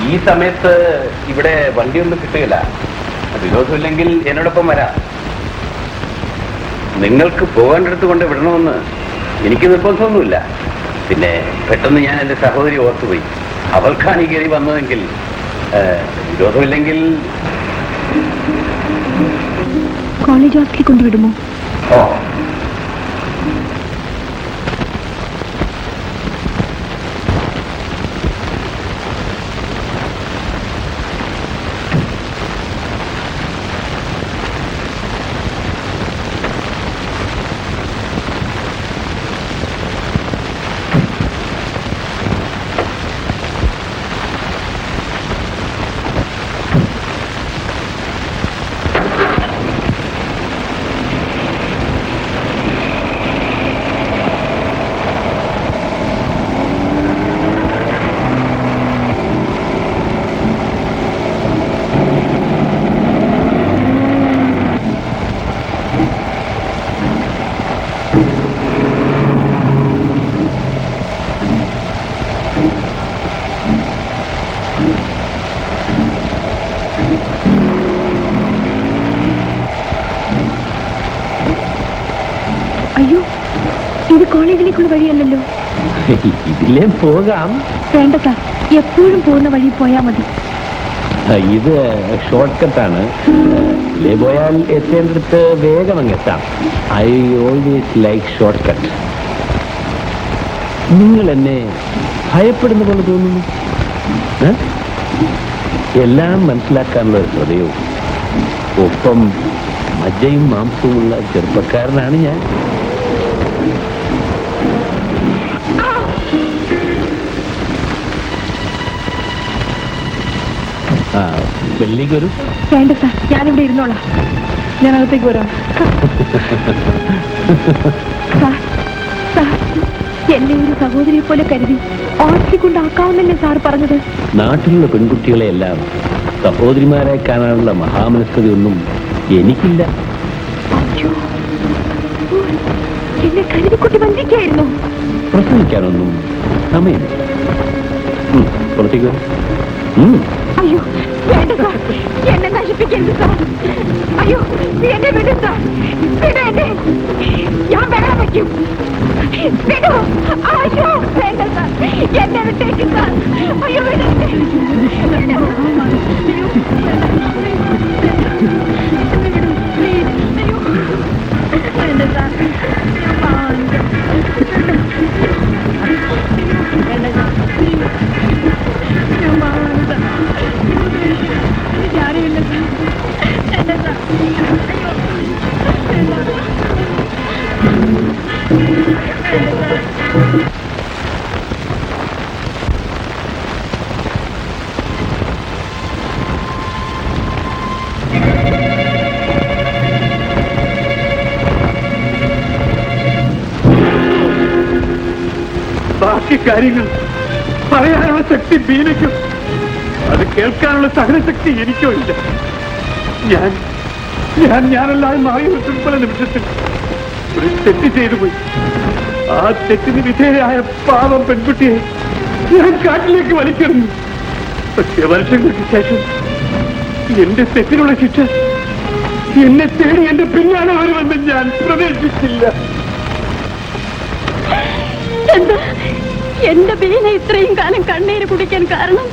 ഈ സമയത്ത് ഇവിടെ വണ്ടിയൊന്നും കിട്ടുകയില്ല. വിരോധമില്ലെങ്കിൽ എന്നോടൊപ്പം വരാം. നിങ്ങൾക്ക് പോകേണ്ടടുത്ത് കൊണ്ട് വിടണമെന്ന് എനിക്ക് നിർബന്ധമൊന്നുമില്ല. പിന്നെ പെട്ടെന്ന് ഞാൻ എൻ്റെ സഹോദരി ഓർത്തുപോയി. അവൾക്കാണ് ഈ കയറി വന്നതെങ്കിൽ വിരോധമില്ലെങ്കിൽ കോളേജ് ഹോസ്റ്റലിൽ കൊണ്ടുവിടുമോ? ഓ, അയ്യോ, ഇത് കോളേജിലേക്കുള്ള വഴിയല്ലല്ലോ. ഇതിലേ പോകാം. വേണ്ട സാർ, എപ്പോഴും പോകുന്ന വഴി പോയാൽ മതി. ഇത് ഷോർട്ട് കട്ടാണ്. ഇതിലേ പോയാൽ എത്തേണ്ടടുത്ത് വേഗം അങ്ങെത്താം. I always like short cut. നിങ്ങൾ എന്നെ ഭയപ്പെടുന്ന പോലെ തോന്നുന്നു. എല്ലാം മനസ്സിലാക്കാനുള്ള ഒരു ഹൃദയവും ഒപ്പം മജ്ജയും മാംസവുമുള്ള ചെറുപ്പക്കാരനാണ് ഞാൻ. വെള്ളിക്ക് വരും. വേണ്ട സാർ, ഞാനിവിടെ ഇരുന്നോളാം. ഞാൻ അകത്തേക്ക് വരാം. സാർ, സാർ, എന്നെ ഒരു സഹോദരിയെ പോലെ കരുതി ഓർത്തിക്കൊണ്ടാക്കാമെന്നല്ലേ സാർ പറഞ്ഞത്? നാട്ടിലുള്ള പെൺകുട്ടികളെയെല്ലാം സഹോദരിമാരെ കാണാനുള്ള മഹാമനസ്കതയൊന്നും എനിക്കില്ല. അയ്യോ, എന്നെ കരുതിക്കുട്ടി വഞ്ചിക്കായിരുന്നു. പ്രസംഗിക്കാനൊന്നും സമയമില്ല. പുറത്തേക്ക് വരും. അയ്യോ, വേണ്ട സാർ, എന്നെ നശിപ്പിക്കരുത് സാർ. അയ്യോ, എന്നെ വിടും സാർ. വിടൂ എന്നെ, ഞാൻ വരാൻ പറ്റും. വിടൂ. അയ്യോ, വേണ്ട സാർ, എന്നെ വിട്ടേക്കും സാർ. അയ്യോ, വിടൂ. വേണ്ട സാർ, ബാക്കി കാര്യങ്ങൾ പറയാനുള്ള ശക്തി ബീനയ്ക്കും അത് കേൾക്കാനുള്ള സഹനശക്തി എനിക്കോ ഇല്ല. ഞാനല്ലാതെ മാറിയ ഒരു ദുർബല നിമിഷത്തിൽ ഒരു തെറ്റ് ചെയ്തു പോയി. ആ തെറ്റിന് വിധേയരായ പാവം പെൺകുട്ടിയെ ഞാൻ കാട്ടിലേക്ക് വലിക്കുന്നു. പക്ഷേ വർഷങ്ങൾക്ക് ശേഷം എന്റെ തെറ്റിനുള്ള ശിക്ഷ എന്നെ തേടി എന്റെ പിന്നാലെ വരുമെന്ന് ഞാൻ പ്രതീക്ഷിച്ചില്ല. എന്താ എന്റെ ബീന ഇത്രയും കാലം കണ്ണീര് കുടിക്കാൻ കാരണം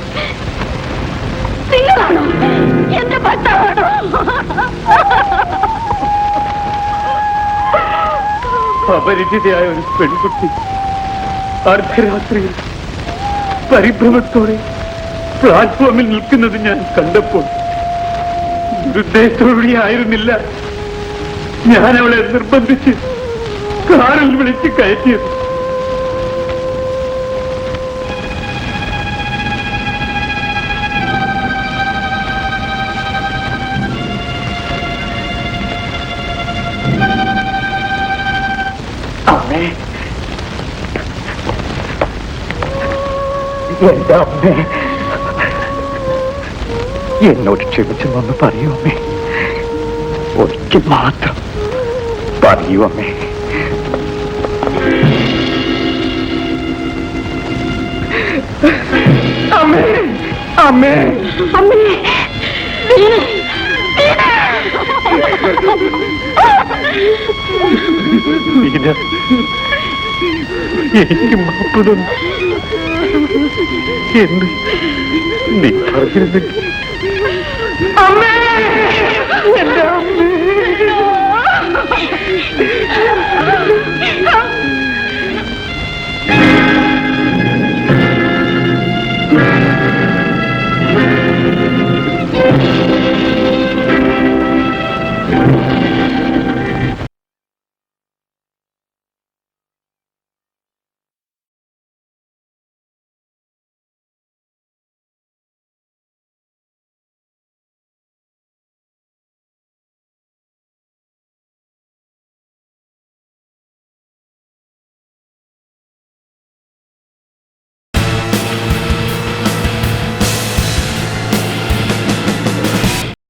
നിങ്ങളാണോ? എന്റെ ഭർത്താവാണോ? അപരിചിതയായ ഒരു പെൺകുട്ടി അർദ്ധരാത്രിയിൽ പരിഭ്രമത്തോടെ പ്ലാറ്റ്ഫോമിൽ നിൽക്കുന്നത് ഞാൻ കണ്ടപ്പോൾ ദുരുദ്ദേശത്തോടെ ആയിരുന്നില്ല ഞാൻ അവളെ നിർബന്ധിച്ച് കാറിൽ വിളിച്ച് കയറ്റിയത്. എന്റെ അമ്മേ, എന്നോട് ക്ഷമിച്ചെന്നൊന്ന് പറയൂ അമ്മേ. ഒരിക്കൽ മാത്രം പറയൂ അമ്മേ. അമ്മേ, അമ്മേ, അമ്മേ, എനിക്ക് മാപ്പ് തന്നു എന്ന് നീ പറഞ്ഞിരുന്നെങ്കിൽ. അമ്മേ, എന്റെ